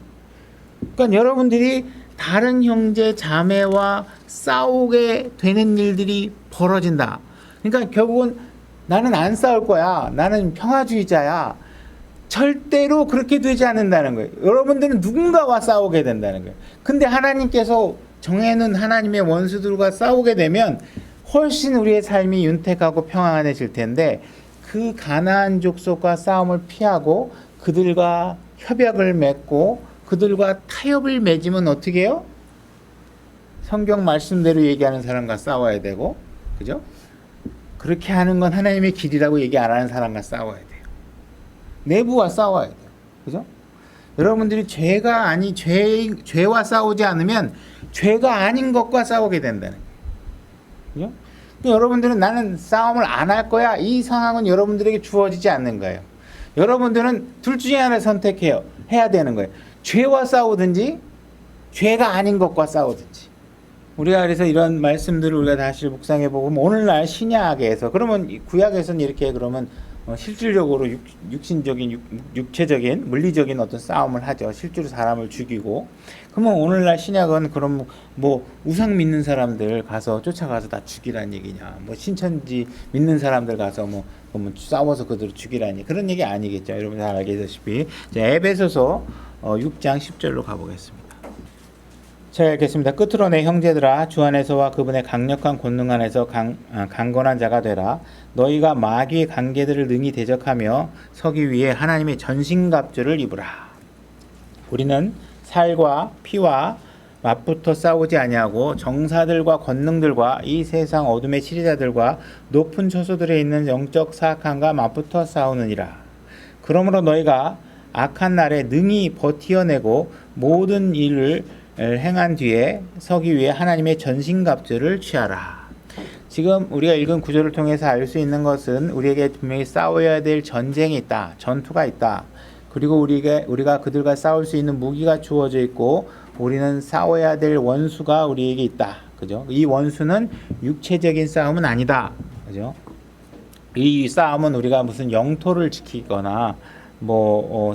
그러니까 여러분들이 다른 형제 자매와 싸우게 되는 일들이 벌어진다. 그러니까 결국은 나는 안 싸울 거야. 나는 평화주의자야. 절대로 그렇게 되지 않는다는 거예요. 여러분들은 누군가와 싸우게 된다는 거예요. 근데 하나님께서 정해놓은 하나님의 원수들과 싸우게 되면 훨씬 우리의 삶이 윤택하고 평안해질 텐데 그 가나안 족속과 싸움을 피하고 그들과 협약을 맺고 그들과 타협을 맺으면 어떻게 해요? 성경 말씀대로 얘기하는 사람과 싸워야 되고, 그죠? 그렇게 하는 건 하나님의 길이라고 얘기 안 하는 사람과 싸워야 돼요. 내부와 싸워야 돼요. 그죠? 여러분들이 죄와 싸우지 않으면 죄가 아닌 것과 싸우게 된다는 거예요. 그죠? 여러분들은 나는 싸움을 안 할 거야. 이 상황은 여러분들에게 주어지지 않는 거예요. 여러분들은 둘 중에 하나를 선택해야 되는 거예요. 죄와 싸우든지 죄가 아닌 것과 싸우든지. 우리가 그래서 이런 말씀들을 우리가 다시 묵상해보고 오늘날 신약에서 그러면 구약에서는 이렇게 그러면 실질적으로 육신적인 육체적인 물리적인 어떤 싸움을 하죠. 실제로 사람을 죽이고. 그러면 오늘날 신약은 그럼 뭐 우상 믿는 사람들 가서 쫓아가서 다 죽이라는 얘기냐? 뭐 신천지 믿는 사람들 가서 뭐 싸워서 그들을 죽이라니 그런 얘기 아니겠죠. 여러분 잘 알겠다시피 에베소서 6장 10절로 가보겠습니다. 제가 읽겠습니다. 끝으로 내 형제들아 주 안에서와 그분의 강력한 권능 안에서 강건한 자가 되라. 너희가 마귀의 관계들을 능히 대적하며 서기 위해 하나님의 전신갑주를 입으라. 우리는 살과 피와 맞붙어 싸우지 아니하고 정사들과 권능들과 이 세상 어둠의 치리자들과 높은 처소들에 있는 영적 사악함과 맞붙어 싸우느니라. 그러므로 너희가 악한 날에 능히 버티어내고 모든 일을 행한 뒤에 서기 위해 하나님의 전신갑주를 취하라. 지금 우리가 읽은 구절을 통해서 알 수 있는 것은 우리에게 분명히 싸워야 될 전쟁이 있다. 전투가 있다. 그리고 우리가 그들과 싸울 수 있는 무기가 주어져 있고 우리는 싸워야 될 원수가 우리에게 있다. 그죠? 이 원수는 육체적인 싸움은 아니다. 그죠? 이 싸움은 우리가 무슨 영토를 지키거나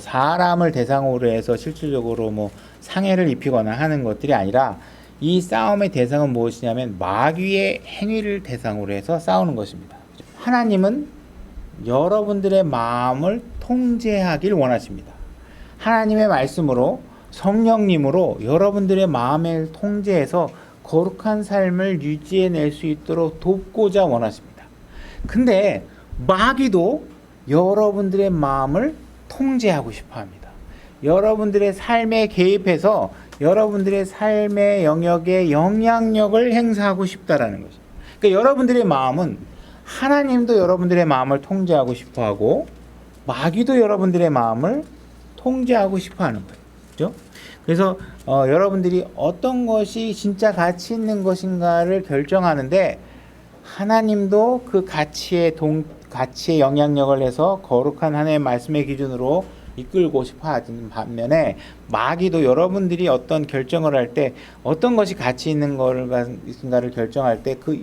사람을 대상으로 해서 실질적으로 상해를 입히거나 하는 것들이 아니라 이 싸움의 대상은 무엇이냐면 마귀의 행위를 대상으로 해서 싸우는 것입니다. 하나님은 여러분들의 마음을 통제하길 원하십니다. 하나님의 말씀으로 성령님으로 여러분들의 마음을 통제해서 거룩한 삶을 유지해낼 수 있도록 돕고자 원하십니다. 근데 마귀도 여러분들의 마음을 통제하고 싶어 합니다. 여러분들의 삶에 개입해서 여러분들의 삶의 영역에 영향력을 행사하고 싶다라는 거죠. 그러니까 여러분들의 마음은 하나님도 여러분들의 마음을 통제하고 싶어 하고 마귀도 여러분들의 마음을 통제하고 싶어 하는 거예요. 그죠? 그래서 여러분들이 어떤 것이 진짜 가치 있는 것인가를 결정하는데 하나님도 그 가치에 영향력을 해서 거룩한 하나님의 말씀의 기준으로 이끌고 싶어 하는 반면에 마귀도 여러분들이 어떤 결정을 할 때 어떤 것이 가치 있는 것인가를 결정할 때 그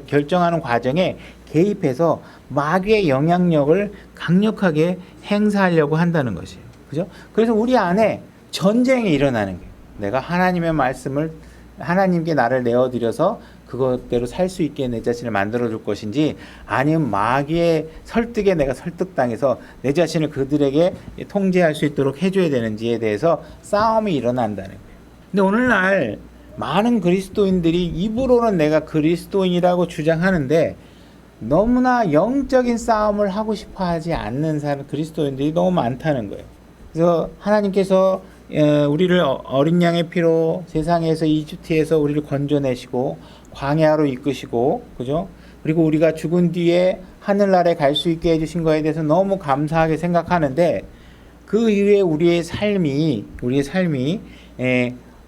결정하는 과정에 개입해서 마귀의 영향력을 강력하게 행사하려고 한다는 것이에요. 그죠? 그래서 우리 안에 전쟁이 일어나는 거예요. 내가 하나님의 말씀을 하나님께 나를 내어드려서 그것대로 살 수 있게 내 자신을 만들어 줄 것인지 아니면 마귀의 설득에 내가 설득당해서 내 자신을 그들에게 통제할 수 있도록 해줘야 되는지에 대해서 싸움이 일어난다는 거예요. 근데 오늘날 많은 그리스도인들이 입으로는 내가 그리스도인이라고 주장하는데 너무나 영적인 싸움을 하고 싶어 하지 않는 그리스도인들이 너무 많다는 거예요. 그래서 하나님께서 우리를 어린 양의 피로 세상에서 이집트에서 우리를 건져내시고 광야로 이끄시고, 그죠? 그리고 우리가 죽은 뒤에 하늘나라에 갈 수 있게 해주신 거에 대해서 너무 감사하게 생각하는데 그 이후에 우리의 삶이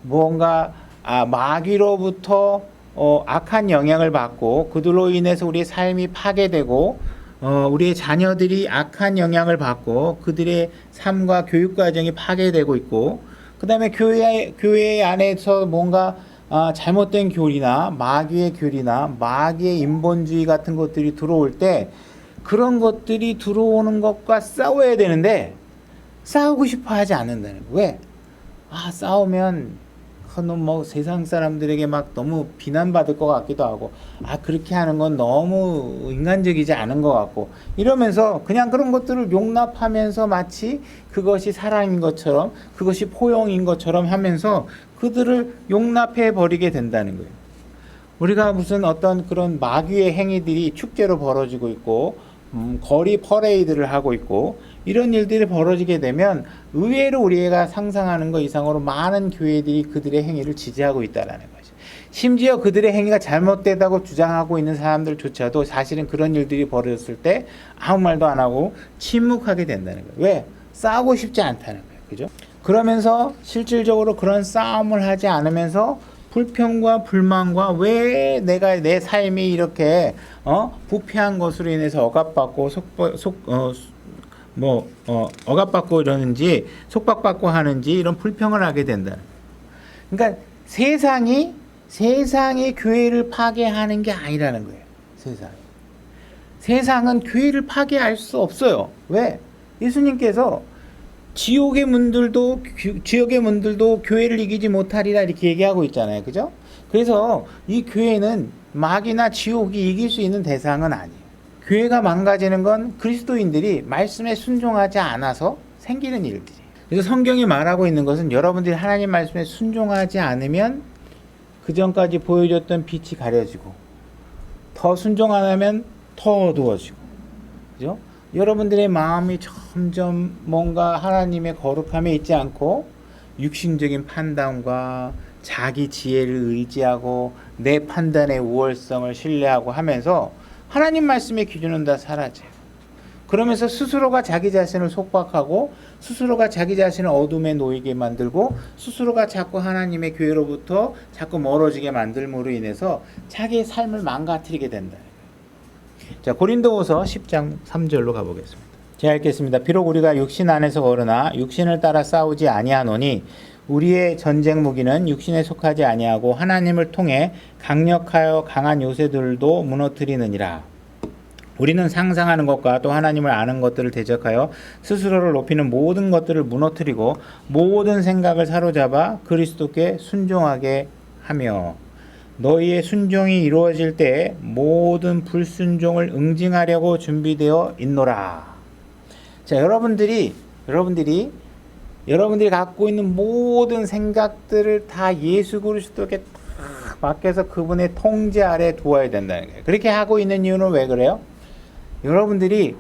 무언가 마귀로부터 악한 영향을 받고 그들로 인해서 우리의 삶이 파괴되고 우리의 자녀들이 악한 영향을 받고 그들의 삶과 교육 과정이 파괴되고 있고 그 다음에 교회 안에서 뭔가 잘못된 교리나 마귀의 교리나 마귀의 인본주의 같은 것들이 들어올 때 그런 것들이 들어오는 것과 싸워야 되는데 싸우고 싶어 하지 않는다는 거예요. 왜? 싸우면 세상 사람들에게 막 너무 비난받을 것 같기도 하고 그렇게 하는 건 너무 인간적이지 않은 것 같고 이러면서 그냥 그런 것들을 용납하면서 마치 그것이 사랑인 것처럼 그것이 포용인 것처럼 하면서 그들을 용납해 버리게 된다는 거예요. 우리가 무슨 어떤 그런 마귀의 행위들이 축제로 벌어지고 있고 거리 퍼레이드를 하고 있고 이런 일들이 벌어지게 되면 의외로 우리가 상상하는 것 이상으로 많은 교회들이 그들의 행위를 지지하고 있다는 거죠. 심지어 그들의 행위가 잘못되다고 주장하고 있는 사람들조차도 사실은 그런 일들이 벌어졌을 때 아무 말도 안 하고 침묵하게 된다는 거예요. 왜? 싸우고 싶지 않다는 거예요. 그죠? 그러면서 실질적으로 그런 싸움을 하지 않으면서 불평과 불만과 왜 내가 내 삶이 이렇게 부패한 것으로 인해서 억압받고 억압받고 이러는지 속박받고 하는지 이런 불평을 하게 된다. 그러니까 세상이 교회를 파괴하는 게 아니라는 거예요. 세상은 교회를 파괴할 수 없어요. 왜? 예수님께서 지옥의 문들도 교회를 이기지 못하리라 이렇게 얘기하고 있잖아요. 그죠? 그래서 이 교회는 마귀나 지옥이 이길 수 있는 대상은 아니에요. 교회가 망가지는 건 그리스도인들이 말씀에 순종하지 않아서 생기는 일들이에요. 그래서 성경이 말하고 있는 것은 여러분들이 하나님 말씀에 순종하지 않으면 그 전까지 보여줬던 빛이 가려지고 더 순종 안 하면 더 어두워지고 그죠? 여러분들의 마음이 점점 뭔가 하나님의 거룩함에 있지 않고 육신적인 판단과 자기 지혜를 의지하고 내 판단의 우월성을 신뢰하고 하면서 하나님 말씀의 기준은 다 사라져요. 그러면서 스스로가 자기 자신을 속박하고 스스로가 자기 자신을 어둠에 놓이게 만들고 스스로가 자꾸 하나님의 교회로부터 자꾸 멀어지게 만들므로 인해서 자기의 삶을 망가뜨리게 된다. 자, 고린도후서 10장 3절로 가보겠습니다. 제가 읽겠습니다. 비록 우리가 육신 안에서 거르나 육신을 따라 싸우지 아니하노니 우리의 전쟁 무기는 육신에 속하지 아니하고 하나님을 통해 강력하여 강한 요새들도 무너뜨리느니라. 우리는 상상하는 것과 또 하나님을 아는 것들을 대적하여 스스로를 높이는 모든 것들을 무너뜨리고 모든 생각을 사로잡아 그리스도께 순종하게 하며 너희의 순종이 이루어질 때 모든 불순종을 응징하려고 준비되어 있노라. 자, 여러분들이 갖고 있는 모든 생각들을 다 예수 그리스도께 다 맡겨서 그분의 통제 아래 두어야 된다는 거예요. 그렇게 하고 있는 이유는 왜 그래요? 여러분들이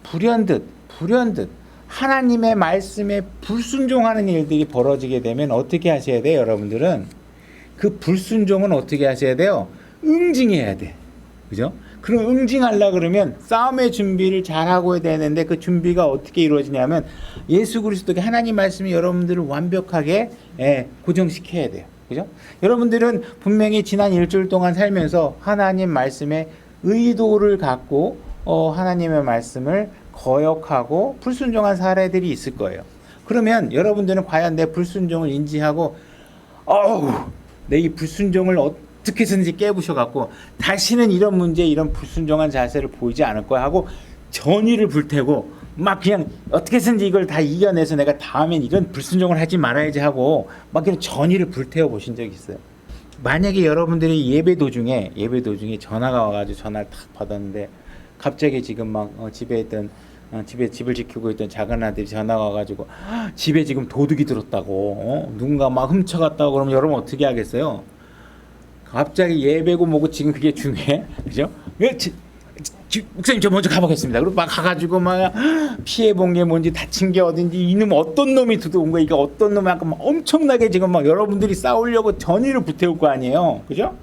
불현듯 하나님의 말씀에 불순종하는 일들이 벌어지게 되면 어떻게 하셔야 돼요? 여러분들은 그 불순종은 어떻게 하셔야 돼요? 응징해야 돼. 그죠? 그럼 응징하려고 그러면 싸움의 준비를 잘하고 해야 되는데 그 준비가 어떻게 이루어지냐면 예수 그리스도의 하나님 말씀이 여러분들을 완벽하게 고정시켜야 돼요. 그죠? 여러분들은 분명히 지난 일주일 동안 살면서 하나님 말씀에 의도를 갖고 하나님의 말씀을 거역하고 불순종한 사례들이 있을 거예요. 그러면 여러분들은 과연 내 불순종을 인지하고 내 이 불순종을 어떻게 해서든지 깨부셔갖고 다시는 이런 문제 이런 불순종한 자세를 보이지 않을 거야 하고 전의를 불태고 막 그냥 어떻게 해서든지 이걸 다 이겨내서 내가 다음엔 이런 불순종을 하지 말아야지 하고 막 그냥 전의를 불태워 보신 적이 있어요. 만약에 여러분들이 예배 도중에 전화가 와가지고 전화를 탁 받았는데 갑자기 지금 막 집을 지키고 있던 작은 아들이 전화가 와가지고 집에 지금 도둑이 들었다고 누군가 막 훔쳐갔다고 그러면 여러분 어떻게 하겠어요? 갑자기 예배고 뭐고 지금 그게 중요해? 그죠? 목사님 저 먼저 가보겠습니다. 그리고 막 가가지고 막 피해본 게 뭔지 다친 게 어딘지 이놈 어떤 놈이 들어온 거야 이게 어떤 놈이 아까 막 엄청나게 지금 막 여러분들이 싸우려고 전의를 불태울 거 아니에요. 그죠?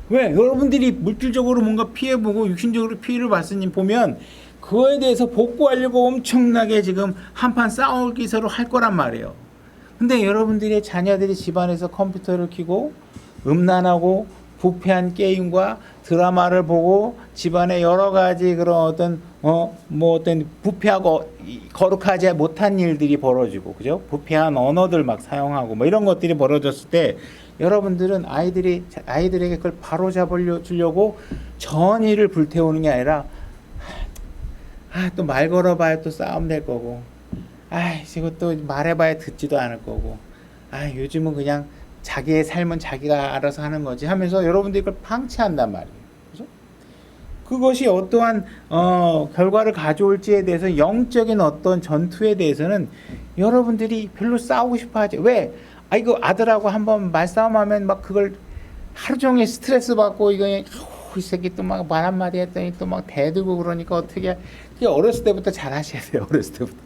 왜? 여러분들이 물질적으로 뭔가 피해보고 육신적으로 피해를 봤으니 보면 그거에 대해서 복구하려고 엄청나게 지금 한판 싸울 기세로 할 거란 말이에요. 근데 여러분들의 자녀들이 집안에서 컴퓨터를 켜고 음란하고 부패한 게임과 드라마를 보고 집안에 여러 가지 그런 어떤 부패하고 거룩하지 못한 일들이 벌어지고 그죠? 부패한 언어들 막 사용하고 뭐 이런 것들이 벌어졌을 때 여러분들은 아이들에게 그걸 바로 잡으려고 전의를 불태우는 게 아니라 또 말 걸어봐야 또 싸움 될 거고 이거 또 말해봐야 듣지도 않을 거고 요즘은 그냥 자기의 삶은 자기가 알아서 하는 거지 하면서 여러분들이 그걸 방치한단 말이에요. 그죠? 그것이 어떠한 결과를 가져올지에 대해서 영적인 어떤 전투에 대해서는 여러분들이 별로 싸우고 싶어 하지. 왜? 이거 아들하고 한번 말싸움하면 막 그걸 하루 종일 스트레스 받고 이거 이 새끼 또 막 말 한마디 했더니 또 막 대들고 그러니까 어떻게 그게 어렸을 때부터 잘 하셔야 돼요. 어렸을 때부터.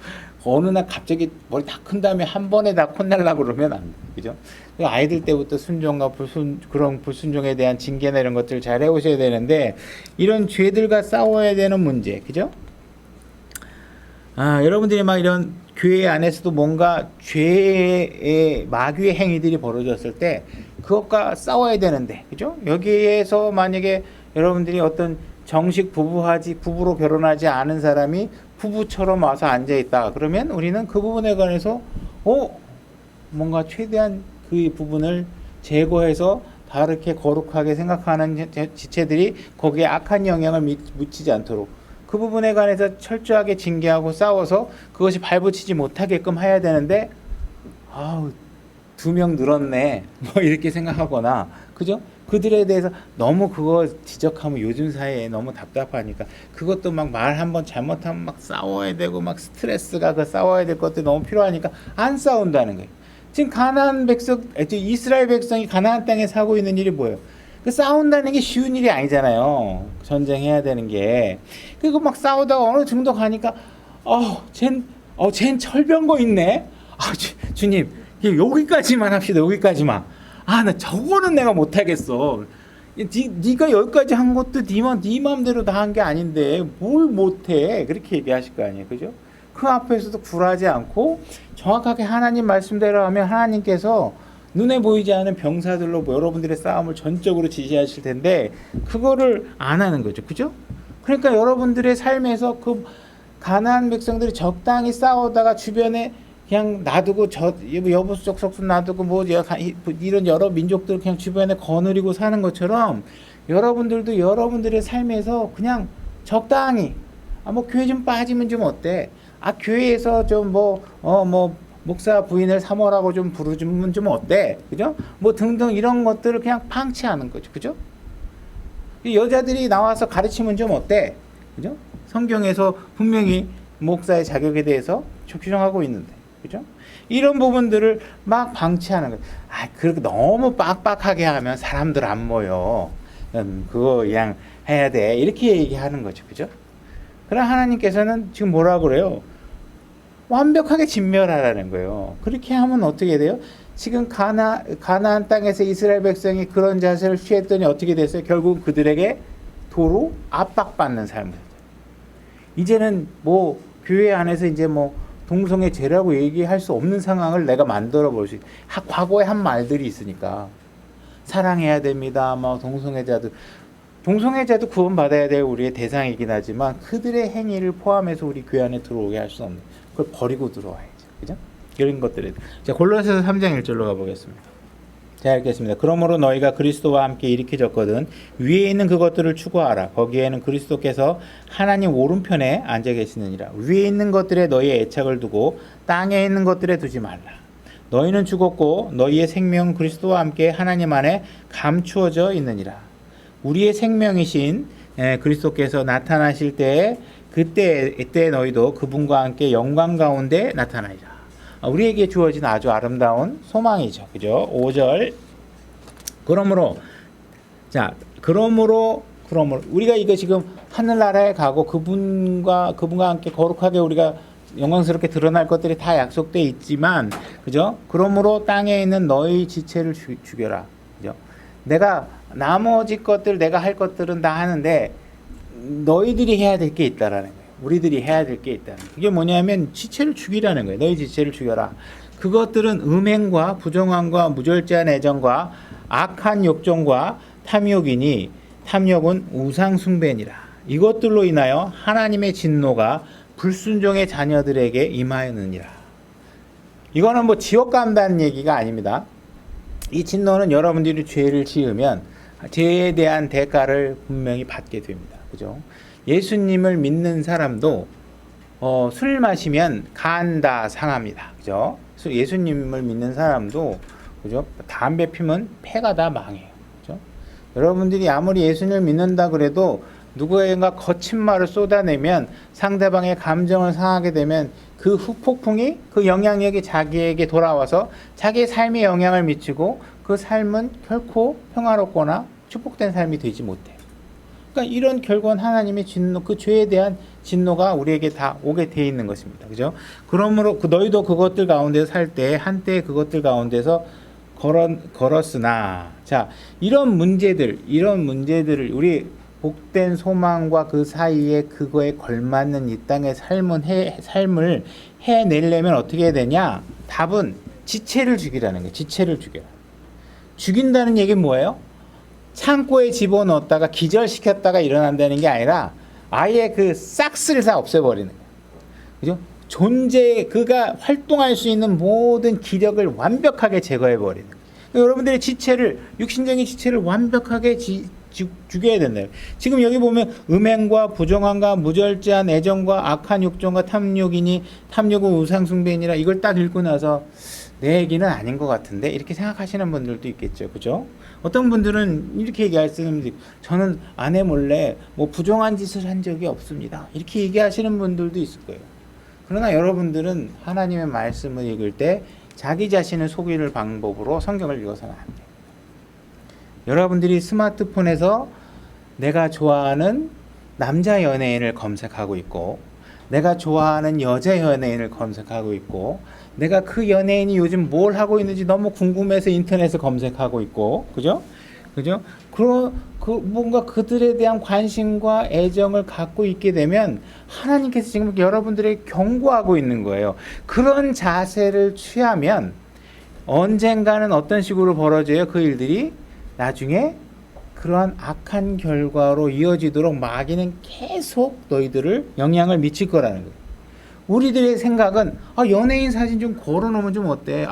어느 날 갑자기 머리 다 큰 다음에 한 번에 다 혼내려고 그러면 안 돼. 그죠? 아이들 때부터 순종과 그런 불순종에 대한 징계나 이런 것들을 잘 해오셔야 되는데 이런 죄들과 싸워야 되는 문제. 그죠? 여러분들이 막 이런 교회 안에서도 뭔가 죄의 마귀의 행위들이 벌어졌을 때 그것과 싸워야 되는데, 그죠? 여기에서 만약에 여러분들이 어떤 정식 부부로 결혼하지 않은 사람이 부부처럼 와서 앉아 있다. 그러면 우리는 그 부분에 관해서 뭔가 최대한 그 부분을 제거해서 다르게 거룩하게 생각하는 지체들이 거기에 악한 영향을 미치지 않도록 그 부분에 관해서 철저하게 징계하고 싸워서 그것이 발붙이지 못하게끔 해야 되는데 2명 늘었네 뭐 이렇게 생각하거나 그죠? 그들에 대해서 너무 그거 지적하면 요즘 사회에 너무 답답하니까 그것도 막 말 한번 잘못하면 막 싸워야 되고 막 스트레스가 그 싸워야 될 것들이 너무 필요하니까 안 싸운다는 거예요. 지금 이스라엘 백성이 가나안 땅에 살고 있는 일이 뭐예요? 그 싸운다는 게 쉬운 일이 아니잖아요. 전쟁해야 되는 게. 그리고 막 싸우다가 어느 정도 가니까 쟨 철병거 있네. 주님 여기까지만 합시다. 여기까지만. 나 저거는 내가 못하겠어. 네가 여기까지 한 것도 네 마음대로 다 한 게 아닌데 뭘 못해 그렇게 얘기하실 거 아니에요, 그죠? 그 앞에서도 굴하지 않고 정확하게 하나님 말씀대로 하면 하나님께서 눈에 보이지 않는 병사들로 여러분들의 싸움을 전적으로 지시하실 텐데 그거를 안 하는 거죠, 그죠? 그러니까 여러분들의 삶에서 그 가나안 백성들이 적당히 싸우다가 주변에 그냥 놔두고 여부족 속순 놔두고 이런 여러 민족들 그냥 주변에 거느리고 사는 것처럼 여러분들도 여러분들의 삶에서 그냥 적당히 뭐 교회 좀 빠지면 좀 어때? 교회에서 좀 목사 부인을 사모라고 좀 부르주면 좀 어때? 그죠? 뭐 등등 이런 것들을 그냥 방치하는 거죠. 그죠? 여자들이 나와서 가르치면 좀 어때? 그죠? 성경에서 분명히 목사의 자격에 대해서 규정하고 있는데. 그죠? 이런 부분들을 막 방치하는 거예요. 그렇게 너무 빡빡하게 하면 사람들 안 모여. 그거 그냥 해야 돼. 이렇게 얘기하는 거죠. 그죠? 그러나 하나님께서는 지금 뭐라고 그래요? 완벽하게 진멸하라는 거예요. 그렇게 하면 어떻게 돼요? 지금 가나안 땅에서 이스라엘 백성이 그런 자세를 취했더니 어떻게 됐어요? 결국 그들에게 도로 압박받는 삶을. 이제는 교회 안에서 이제 동성애 죄라고 얘기할 수 없는 상황을 내가 만들어 볼 수 있어요. 과거에 한 말들이 있으니까. 사랑해야 됩니다. 동성애자도 구원받아야 될 우리의 대상이긴 하지만 그들의 행위를 포함해서 우리 교회 안에 들어오게 할 수 없는. 그걸 버리고 들어와야죠. 그죠? 이런 것들에. 자, 골로새서 3장 1절로 가보겠습니다. 자, 읽겠습니다. 그러므로 너희가 그리스도와 함께 일으켜졌거든 위에 있는 그것들을 추구하라. 거기에는 그리스도께서 하나님 오른편에 앉아 계시느니라. 위에 있는 것들에 너희의 애착을 두고 땅에 있는 것들에 두지 말라. 너희는 죽었고 너희의 생명은 그리스도와 함께 하나님 안에 감추어져 있느니라. 우리의 생명이신 그리스도께서 나타나실 때에 그때 너희도 그분과 함께 영광 가운데 나타나리라. 우리에게 주어진 아주 아름다운 소망이죠. 그죠? 5절. 그러므로 우리가 이거 지금 하늘나라에 가고 그분과 함께 거룩하게 우리가 영광스럽게 드러날 것들이 다 약속되어 있지만, 그죠? 그러므로 땅에 있는 너희 지체를 죽여라. 그죠? 내가 나머지 것들 내가 할 것들은 다 하는데 너희들이 해야 될 게 있다라는 거예요. 우리들이 해야 될 게 있다는 거예요. 그게 뭐냐면 지체를 죽이라는 거예요. 너희 지체를 죽여라. 그것들은 음행과 부정함과 무절제한 애정과 악한 욕정과 탐욕이니 탐욕은 우상 숭배니라. 이것들로 인하여 하나님의 진노가 불순종의 자녀들에게 임하였느니라. 이거는 지옥 간다는 얘기가 아닙니다. 이 진노는 여러분들이 죄를 지으면 죄에 대한 대가를 분명히 받게 됩니다. 그죠? 예수님을 믿는 사람도 술 마시면 간 다 상합니다. 그죠? 예수님을 믿는 사람도 그죠? 담배 피면 폐가 다 망해요. 그죠? 여러분들이 아무리 예수님을 믿는다 그래도 누구에겐가 거친 말을 쏟아내면 상대방의 감정을 상하게 되면 그 후폭풍이 그 영향력이 자기에게 돌아와서 자기의 삶에 영향을 미치고 그 삶은 결코 평화롭거나 축복된 삶이 되지 못해요. 그러니까 이런 결과는 하나님의 진노, 그 죄에 대한 진노가 우리에게 다 오게 돼 있는 것입니다. 그죠? 그러므로 너희도 그것들 가운데서 살 때 한때 그것들 가운데서 걸었으나, 자, 이런 문제들을 우리 복된 소망과 그 사이에 그거에 걸맞는 이 땅의 삶을 해내려면 어떻게 해야 되냐? 답은 지체를 죽이라는 거예요. 지체를 죽여라. 죽인다는 얘기는 뭐예요? 창고에 집어넣었다가 기절시켰다가 일어난다는 게 아니라 아예 그 싹스를 다 없애버리는 거예요. 그죠? 그가 활동할 수 있는 모든 기력을 완벽하게 제거해버리는 거예요. 여러분들의 육신적인 지체를 완벽하게 죽여야 된다요. 지금 여기 보면 음행과 부정함과 무절제한 애정과 악한 욕정과 탐욕이니 탐욕은 우상숭배니라. 이걸 딱 읽고 나서 내 얘기는 아닌 것 같은데 이렇게 생각하시는 분들도 있겠죠. 그죠? 어떤 분들은 이렇게 얘기할 수 있는데 저는 아내 몰래 부정한 짓을 한 적이 없습니다. 이렇게 얘기하시는 분들도 있을 거예요. 그러나 여러분들은 하나님의 말씀을 읽을 때 자기 자신을 속이는 방법으로 성경을 읽어서는 안 돼요. 여러분들이 스마트폰에서 내가 좋아하는 남자 연예인을 검색하고 있고 내가 좋아하는 여자 연예인을 검색하고 있고 내가 그 연예인이 요즘 뭘 하고 있는지 너무 궁금해서 인터넷에 검색하고 있고, 그죠? 그죠? 뭔가 그들에 대한 관심과 애정을 갖고 있게 되면 하나님께서 지금 여러분들에게 경고하고 있는 거예요. 그런 자세를 취하면 언젠가는 어떤 식으로 벌어져요? 그 일들이 나중에 그러한 악한 결과로 이어지도록 마귀는 계속 너희들을 영향을 미칠 거라는 거예요. 우리들의 생각은 연예인 사진 좀 걸어놓으면 좀 어때?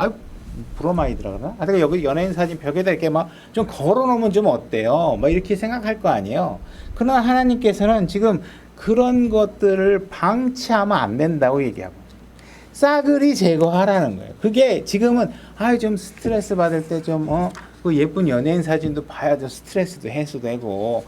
브로마이드라 그러나? 내가 여기 연예인 사진 벽에다 이렇게 막 좀 걸어놓으면 좀 어때요? 이렇게 생각할 거 아니에요. 그러나 하나님께서는 지금 그런 것들을 방치하면 안 된다고 얘기하고 싸그리 제거하라는 거예요. 그게 지금은 좀 스트레스 받을 때 좀 그 예쁜 연예인 사진도 봐야 좀 스트레스도 해소되고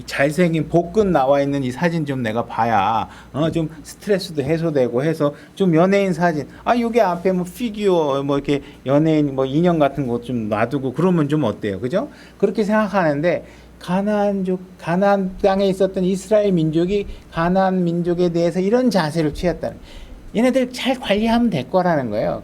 잘생긴 복근 나와 있는 이 사진 좀 내가 봐야 좀 스트레스도 해소되고 해서 좀 연예인 사진 여기 앞에 뭐 피규어 이렇게 연예인 인형 같은 거 좀 놔두고 그러면 좀 어때요, 그죠? 그렇게 생각하는데 가나안 땅에 있었던 이스라엘 민족이 가나안 민족에 대해서 이런 자세를 취했다는 얘네들 잘 관리하면 될 거라는 거예요.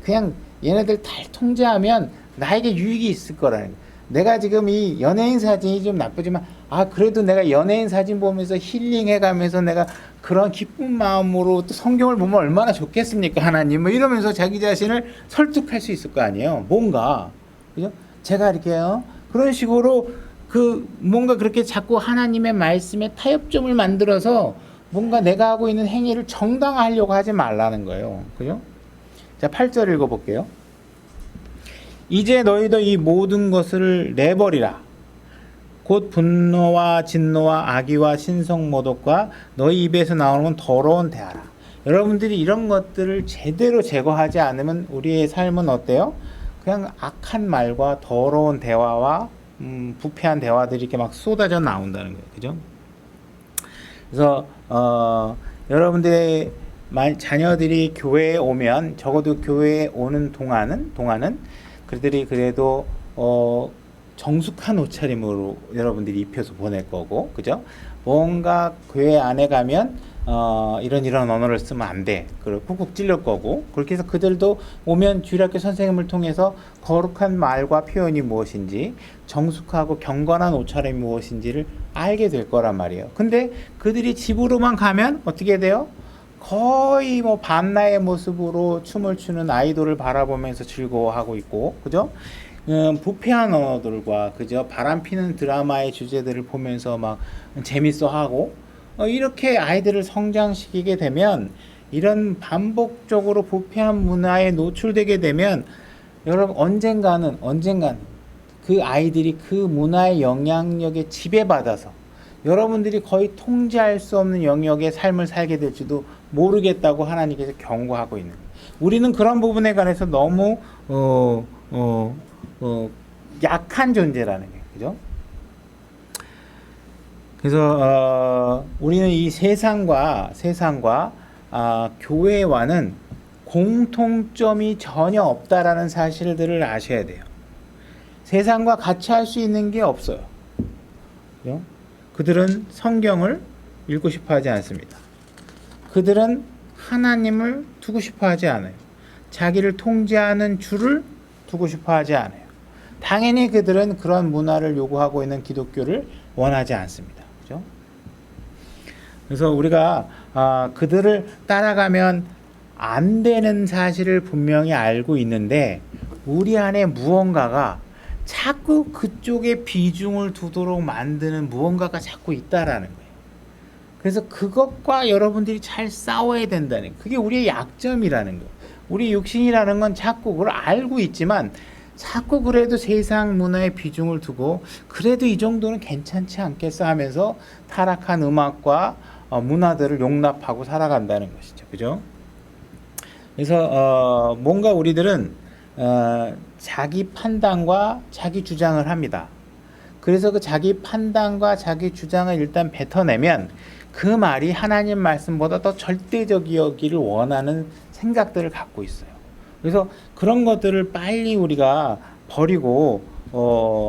그냥 얘네들 잘 통제하면 나에게 유익이 있을 거라는 거예요. 내가 지금 이 연예인 사진이 좀 나쁘지만 그래도 내가 연예인 사진 보면서 힐링해가면서 내가 그런 기쁜 마음으로 또 성경을 보면 얼마나 좋겠습니까, 하나님? 이러면서 자기 자신을 설득할 수 있을 거 아니에요. 뭔가 그죠? 제가 이렇게요 그런 식으로 뭔가 그렇게 자꾸 하나님의 말씀에 타협점을 만들어서 뭔가 내가 하고 있는 행위를 정당화하려고 하지 말라는 거예요. 그죠? 자, 8절 읽어볼게요. 이제 너희도 이 모든 것을 내버리라. 곧 분노와 진노와 악의와 신성모독과 너희 입에서 나오는 더러운 대화라. 여러분들이 이런 것들을 제대로 제거하지 않으면 우리의 삶은 어때요? 그냥 악한 말과 더러운 대화와 부패한 대화들이 이렇게 막 쏟아져 나온다는 거예요. 그죠? 그래서 여러분들의 자녀들이 교회에 오면 적어도 교회에 오는 동안은 그들이 그래도 정숙한 옷차림으로 여러분들이 입혀서 보낼 거고, 그죠? 뭔가 교회 안에 가면 이런 언어를 쓰면 안 돼. 그리고 쿡쿡 찔릴 거고, 그렇게 해서 그들도 오면 주일학교 선생님을 통해서 거룩한 말과 표현이 무엇인지, 정숙하고 경건한 옷차림이 무엇인지를 알게 될 거란 말이에요. 근데 그들이 집으로만 가면 어떻게 돼요? 거의 밤나의 모습으로 춤을 추는 아이돌을 바라보면서 즐거워하고 있고, 그죠? 부패한 언어들과 그죠? 바람피는 드라마의 주제들을 보면서 막 재밌어하고 이렇게 아이들을 성장시키게 되면 이런 반복적으로 부패한 문화에 노출되게 되면 여러분 언젠가는 그 아이들이 그 문화의 영향력에 지배받아서 여러분들이 거의 통제할 수 없는 영역의 삶을 살게 될지도 모르겠다고 하나님께서 경고하고 있는 거예요. 우리는 그런 부분에 관해서 너무 약한 존재라는 거예요. 그죠? 그래서 우리는 이 세상과 교회와는 공통점이 전혀 없다라는 사실들을 아셔야 돼요. 세상과 같이 할 수 있는 게 없어요. 그죠? 그들은 성경을 읽고 싶어 하지 않습니다. 그들은 하나님을 두고 싶어 하지 않아요. 자기를 통제하는 주를 두고 싶어 하지 않아요. 당연히 그들은 그런 문화를 요구하고 있는 기독교를 원하지 않습니다. 그죠? 그래서 우리가 그들을 따라가면 안 되는 사실을 분명히 알고 있는데 우리 안에 무언가가 자꾸 그쪽에 비중을 두도록 만드는 무언가가 자꾸 있다라는 거예요. 그래서 그것과 여러분들이 잘 싸워야 된다는 거예요. 그게 우리의 약점이라는 거예요. 우리 육신이라는 건 자꾸 그걸 알고 있지만 자꾸 그래도 세상 문화에 비중을 두고 그래도 이 정도는 괜찮지 않겠어 하면서 타락한 음악과 문화들을 용납하고 살아간다는 것이죠. 그죠? 그래서 뭔가 우리들은 자기 판단과 자기 주장을 합니다. 그래서 그 자기 판단과 자기 주장을 일단 뱉어내면 그 말이 하나님 말씀보다 더 절대적이기를 원하는 생각들을 갖고 있어요. 그래서 그런 것들을 빨리 우리가 버리고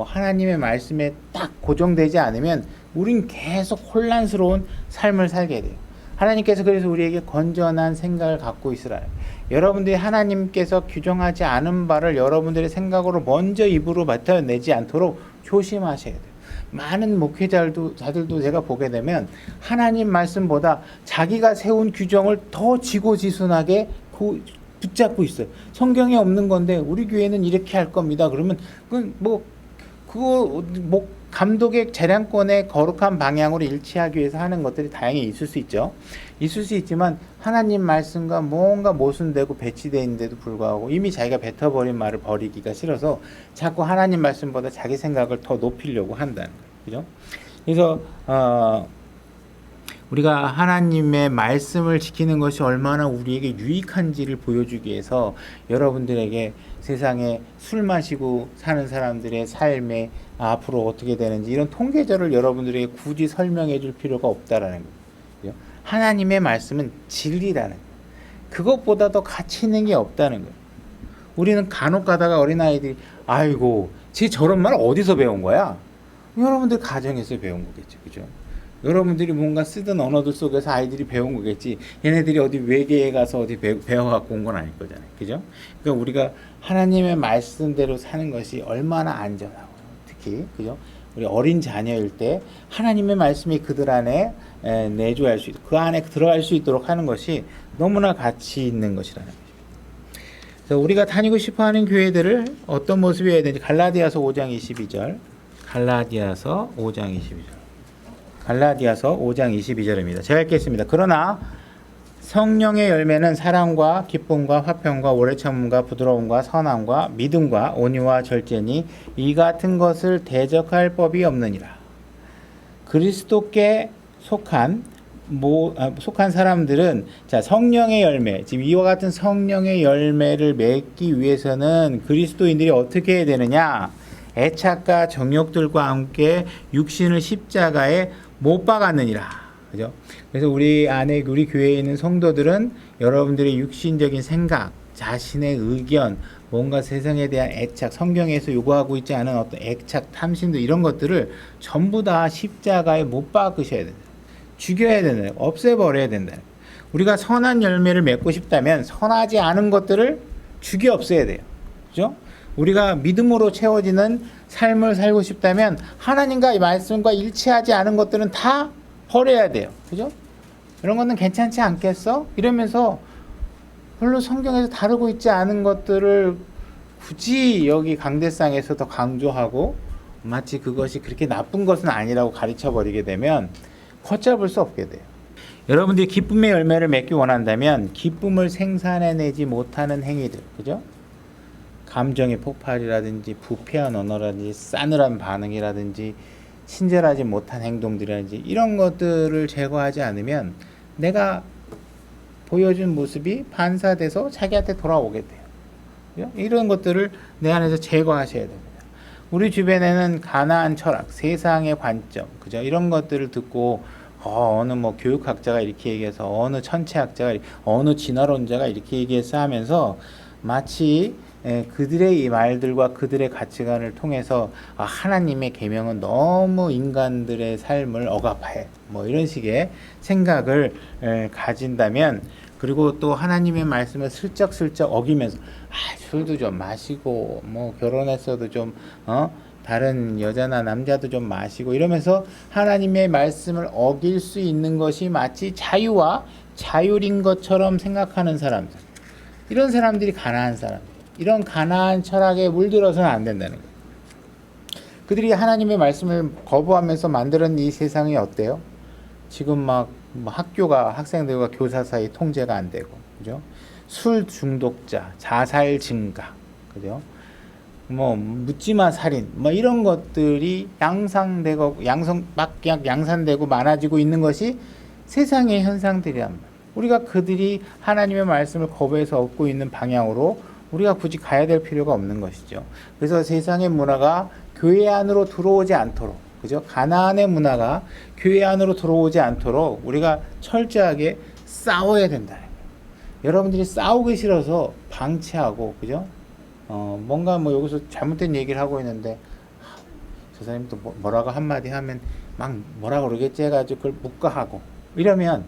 하나님의 말씀에 딱 고정되지 않으면 우린 계속 혼란스러운 삶을 살게 돼요. 하나님께서 그래서 우리에게 건전한 생각을 갖고 있으라. 여러분들이 하나님께서 규정하지 않은 바를 여러분들의 생각으로 먼저 입으로 맡아내지 않도록 조심하셔야 돼요. 많은 목회자들도 제가 보게 되면 하나님 말씀보다 자기가 세운 규정을 더 지고지순하게 붙잡고 있어요. 성경에 없는 건데 우리 교회는 이렇게 할 겁니다. 그러면 그거 감독의 재량권의 거룩한 방향으로 일치하기 위해서 하는 것들이 다행히 있을 수 있죠. 있을 수 있지만 하나님 말씀과 뭔가 모순되고 배치되어 있는데도 불구하고 이미 자기가 뱉어버린 말을 버리기가 싫어서 자꾸 하나님 말씀보다 자기 생각을 더 높이려고 한다는 거죠. 그죠? 그래서 우리가 하나님의 말씀을 지키는 것이 얼마나 우리에게 유익한지를 보여주기 위해서 여러분들에게 세상에 술 마시고 사는 사람들의 삶에 앞으로 어떻게 되는지 이런 통계자를 여러분들에게 굳이 설명해 줄 필요가 없다라는 거예요. 하나님의 말씀은 진리라는 거예요. 그것보다 더 가치 있는 게 없다는 거예요. 우리는 간혹 가다가 어린아이들이 아이고 쟤 저런 말 어디서 배운 거야? 여러분들 가정에서 배운 거겠죠. 그죠? 여러분들이 뭔가 쓰던 언어들 속에서 아이들이 배운 거겠지. 얘네들이 어디 외계에 가서 어디 배워갖고 온 건 아닐 거잖아요. 그죠? 그러니까 우리가 하나님의 말씀대로 사는 것이 얼마나 안전하고 특히 그죠? 우리 어린 자녀일 때 하나님의 말씀이 그들 안에 내주할 수 있도록 그 안에 들어갈 수 있도록 하는 것이 너무나 가치 있는 것이라는 거죠. 그래서 우리가 다니고 싶어하는 교회들을 어떤 모습이어야 되는지 갈라디아서 5장 22절 갈라디아서 5장 22절입니다. 제가 읽겠습니다. 그러나 성령의 열매는 사랑과 기쁨과 화평과 오래 참음과 부드러움과 선함과 믿음과 온유와 절제니 이 같은 것을 대적할 법이 없느니라. 그리스도께 속한 사람들은 자 성령의 열매 지금 이와 같은 성령의 열매를 맺기 위해서는 그리스도인들이 어떻게 해야 되느냐? 애착과 정욕들과 함께 육신을 십자가에 못 박았느니라. 그죠? 그래서 우리 교회에 있는 성도들은 여러분들의 육신적인 생각, 자신의 의견, 뭔가 세상에 대한 애착, 성경에서 요구하고 있지 않은 어떤 애착, 탐심도 이런 것들을 전부 다 십자가에 못 박으셔야 된다. 죽여야 된다. 없애버려야 된다. 우리가 선한 열매를 맺고 싶다면 선하지 않은 것들을 죽여 없애야 돼요. 그죠? 우리가 믿음으로 채워지는 삶을 살고 싶다면 하나님과 이 말씀과 일치하지 않은 것들은 다 버려야 돼요. 그죠? 이런 거는 괜찮지 않겠어? 이러면서 별로 성경에서 다루고 있지 않은 것들을 굳이 여기 강대상에서 더 강조하고 마치 그것이 그렇게 나쁜 것은 아니라고 가르쳐 버리게 되면 걷잡을 수 없게 돼요. 여러분들이 기쁨의 열매를 맺기 원한다면 기쁨을 생산해내지 못하는 행위들, 그죠? 감정의 폭발이라든지 부패한 언어라든지 싸늘한 반응이라든지 친절하지 못한 행동들이라든지 이런 것들을 제거하지 않으면 내가 보여준 모습이 반사돼서 자기한테 돌아오게 돼요. 이런 것들을 내 안에서 제거하셔야 됩니다. 우리 주변에는 가나안 철학, 세상의 관점, 그죠? 이런 것들을 듣고 어느 교육학자가 이렇게 얘기해서 어느 천체학자가 어느 진화론자가 이렇게 얘기해서 하면서 마치 그들의 이 말들과 그들의 가치관을 통해서 하나님의 계명은 너무 인간들의 삶을 억압해 이런 식의 생각을 가진다면 그리고 또 하나님의 말씀을 슬쩍슬쩍 어기면서 술도 좀 마시고 결혼했어도 좀 다른 여자나 남자도 좀 마시고 이러면서 하나님의 말씀을 어길 수 있는 것이 마치 자율인 것처럼 생각하는 사람들, 이런 사람들이 가난한 사람, 이런 가난한 철학에 물들어서는 안 된다는 거예요. 그들이 하나님의 말씀을 거부하면서 만드는 이 세상이 어때요? 지금 학생들과 교사 사이 통제가 안 되고, 그죠? 술 중독자, 자살 증가, 그죠? 묻지마 살인, 이런 것들이 양산되고 많아지고 있는 것이 세상의 현상들이란 말이에요. 우리가 그들이 하나님의 말씀을 거부해서 얻고 있는 방향으로 우리가 굳이 가야 될 필요가 없는 것이죠. 그래서 세상의 문화가 교회 안으로 들어오지 않도록, 그죠? 가나안의 문화가 교회 안으로 들어오지 않도록 우리가 철저하게 싸워야 된다. 여러분들이 싸우기 싫어서 방치하고, 그죠? 뭔가 여기서 잘못된 얘기를 하고 있는데 저 사람이 또 뭐라고 한마디 하면 막 뭐라 그러겠지 해가지고 그걸 묵과하고 이러면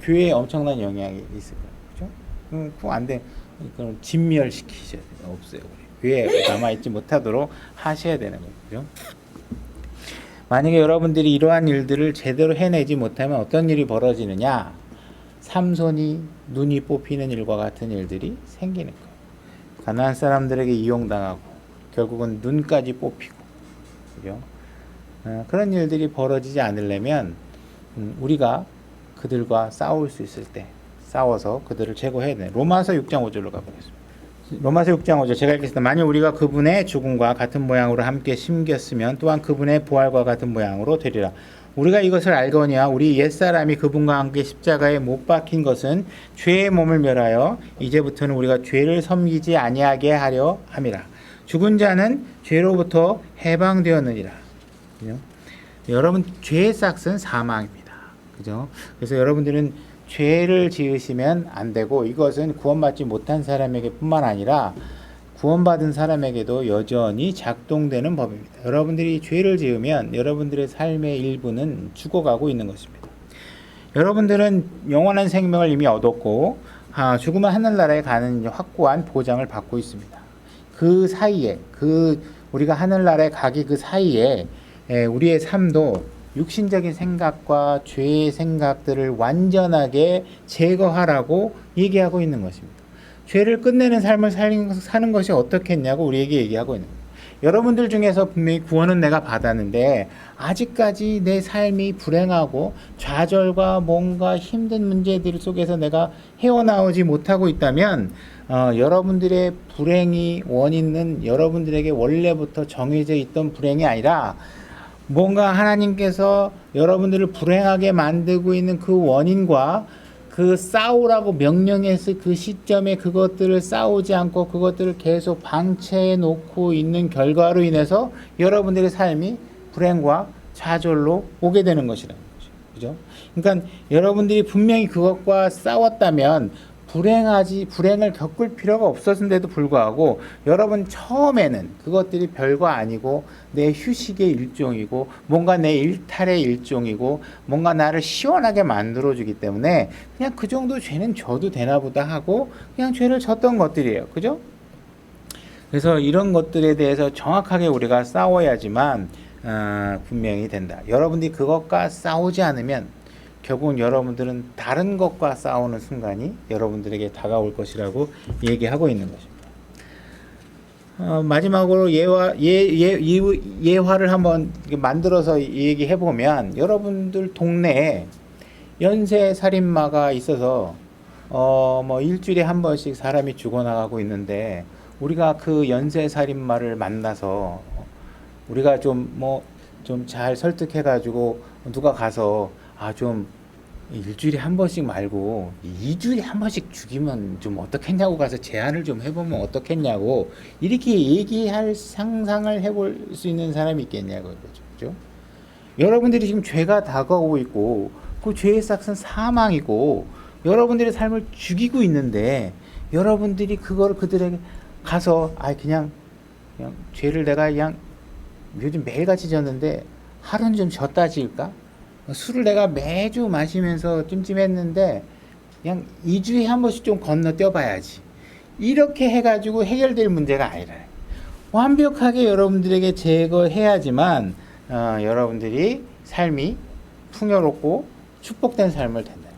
교회에 엄청난 영향이 있을 거예요. 그죠? 그거 안 돼. 그럼 진멸시키셔야 돼요. 없어요. 교회에 남아있지 못하도록 하셔야 되는 거죠. 만약에 여러분들이 이러한 일들을 제대로 해내지 못하면 어떤 일이 벌어지느냐? 삼손이 눈이 뽑히는 일과 같은 일들이 생기는 거예요. 가나안 사람들에게 이용당하고 결국은 눈까지 뽑히고, 그죠? 그런 일들이 벌어지지 않으려면 우리가 그들과 싸울 수 있을 때 싸워서 그들을 제거해야 돼. 로마서 6장 5절로 가보겠습니다. 로마서 6장 5절 제가 읽겠습니다. 만일 우리가 그분의 죽음과 같은 모양으로 함께 심겼으면 또한 그분의 부활과 같은 모양으로 되리라. 우리가 이것을 알거니와 우리 옛사람이 그분과 함께 십자가에 못 박힌 것은 죄의 몸을 멸하여 이제부터는 우리가 죄를 섬기지 아니하게 하려 함이라. 죽은 자는 죄로부터 해방되었느니라. 그죠? 여러분, 죄의 삭은 사망입니다. 그죠? 그래서 여러분들은 죄를 지으시면 안 되고, 이것은 구원받지 못한 사람에게 뿐만 아니라 구원받은 사람에게도 여전히 작동되는 법입니다. 여러분들이 죄를 지으면 여러분들의 삶의 일부는 죽어가고 있는 것입니다. 여러분들은 영원한 생명을 이미 얻었고 죽으면 하늘나라에 가는 확고한 보장을 받고 있습니다. 그 사이에, 우리가 하늘나라에 가기 그 사이에 우리의 삶도 육신적인 생각과 죄의 생각들을 완전하게 제거하라고 얘기하고 있는 것입니다. 죄를 끝내는 삶을 사는 것이 어떻겠냐고 우리에게 얘기하고 있는 거예요. 여러분들 중에서 분명히 구원은 내가 받았는데 아직까지 내 삶이 불행하고 좌절과 뭔가 힘든 문제들 속에서 내가 헤어나오지 못하고 있다면 여러분들의 불행이 원인은 여러분들에게 원래부터 정해져 있던 불행이 아니라 뭔가 하나님께서 여러분들을 불행하게 만들고 있는 그 원인과 그 싸우라고 명령했을 그 시점에 그것들을 싸우지 않고 그것들을 계속 방치해 놓고 있는 결과로 인해서 여러분들의 삶이 불행과 좌절로 오게 되는 것이라는 거죠. 그죠? 그러니까 여러분들이 분명히 그것과 싸웠다면 불행을 겪을 필요가 없었는데도 불구하고 여러분 처음에는 그것들이 별거 아니고 내 휴식의 일종이고 뭔가 내 일탈의 일종이고 뭔가 나를 시원하게 만들어주기 때문에 그냥 그 정도 죄는 져도 되나 보다 하고 그냥 죄를 졌던 것들이에요. 그죠? 그래서 이런 것들에 대해서 정확하게 우리가 싸워야지만 분명히 된다. 여러분들이 그것과 싸우지 않으면 결국은 여러분들은 다른 것과 싸우는 순간이 여러분들에게 다가올 것이라고 얘기하고 있는 것입니다. 마지막으로 예화를 한번 만들어서 얘기해 보면 여러분들 동네에 연쇄 살인마가 있어서 뭐 일주일에 한 번씩 사람이 죽어나가고 있는데 우리가 그 연쇄 살인마를 만나서 우리가 좀 잘 설득해 가지고 누가 가서 좀 일주일에 한 번씩 말고 2주일에 한 번씩 죽이면 좀 어떻겠냐고 가서 제안을 좀 해보면 어떻겠냐고 이렇게 얘기할 상상을 해볼 수 있는 사람이 있겠냐고 그러죠. 그죠? 여러분들이 지금 죄가 다가오고 있고 그 죄의 삭은 사망이고 여러분들의 삶을 죽이고 있는데 여러분들이 그걸 그들에게 가서 그냥 죄를 내가 그냥 요즘 매일같이 졌는데 하루는 좀 졌다 지을까? 술을 내가 매주 마시면서 찜찜했는데 그냥 2주에 한 번씩 좀 건너뛰어 봐야지. 이렇게 해가지고 해결될 문제가 아니라 완벽하게 여러분들에게 제거해야지만 여러분들이 삶이 풍요롭고 축복된 삶을 된다.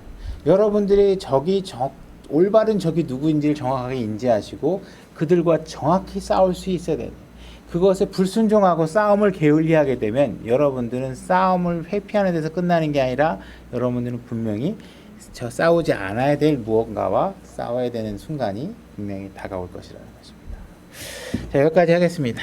여러분들이 올바른 적이 누구인지를 정확하게 인지하시고 그들과 정확히 싸울 수 있어야 돼요. 그것에 불순종하고 싸움을 게을리하게 되면 여러분들은 싸움을 회피하는 데서 끝나는 게 아니라 여러분들은 분명히 싸우지 않아야 될 무언가와 싸워야 되는 순간이 분명히 다가올 것이라는 것입니다. 자, 여기까지 하겠습니다.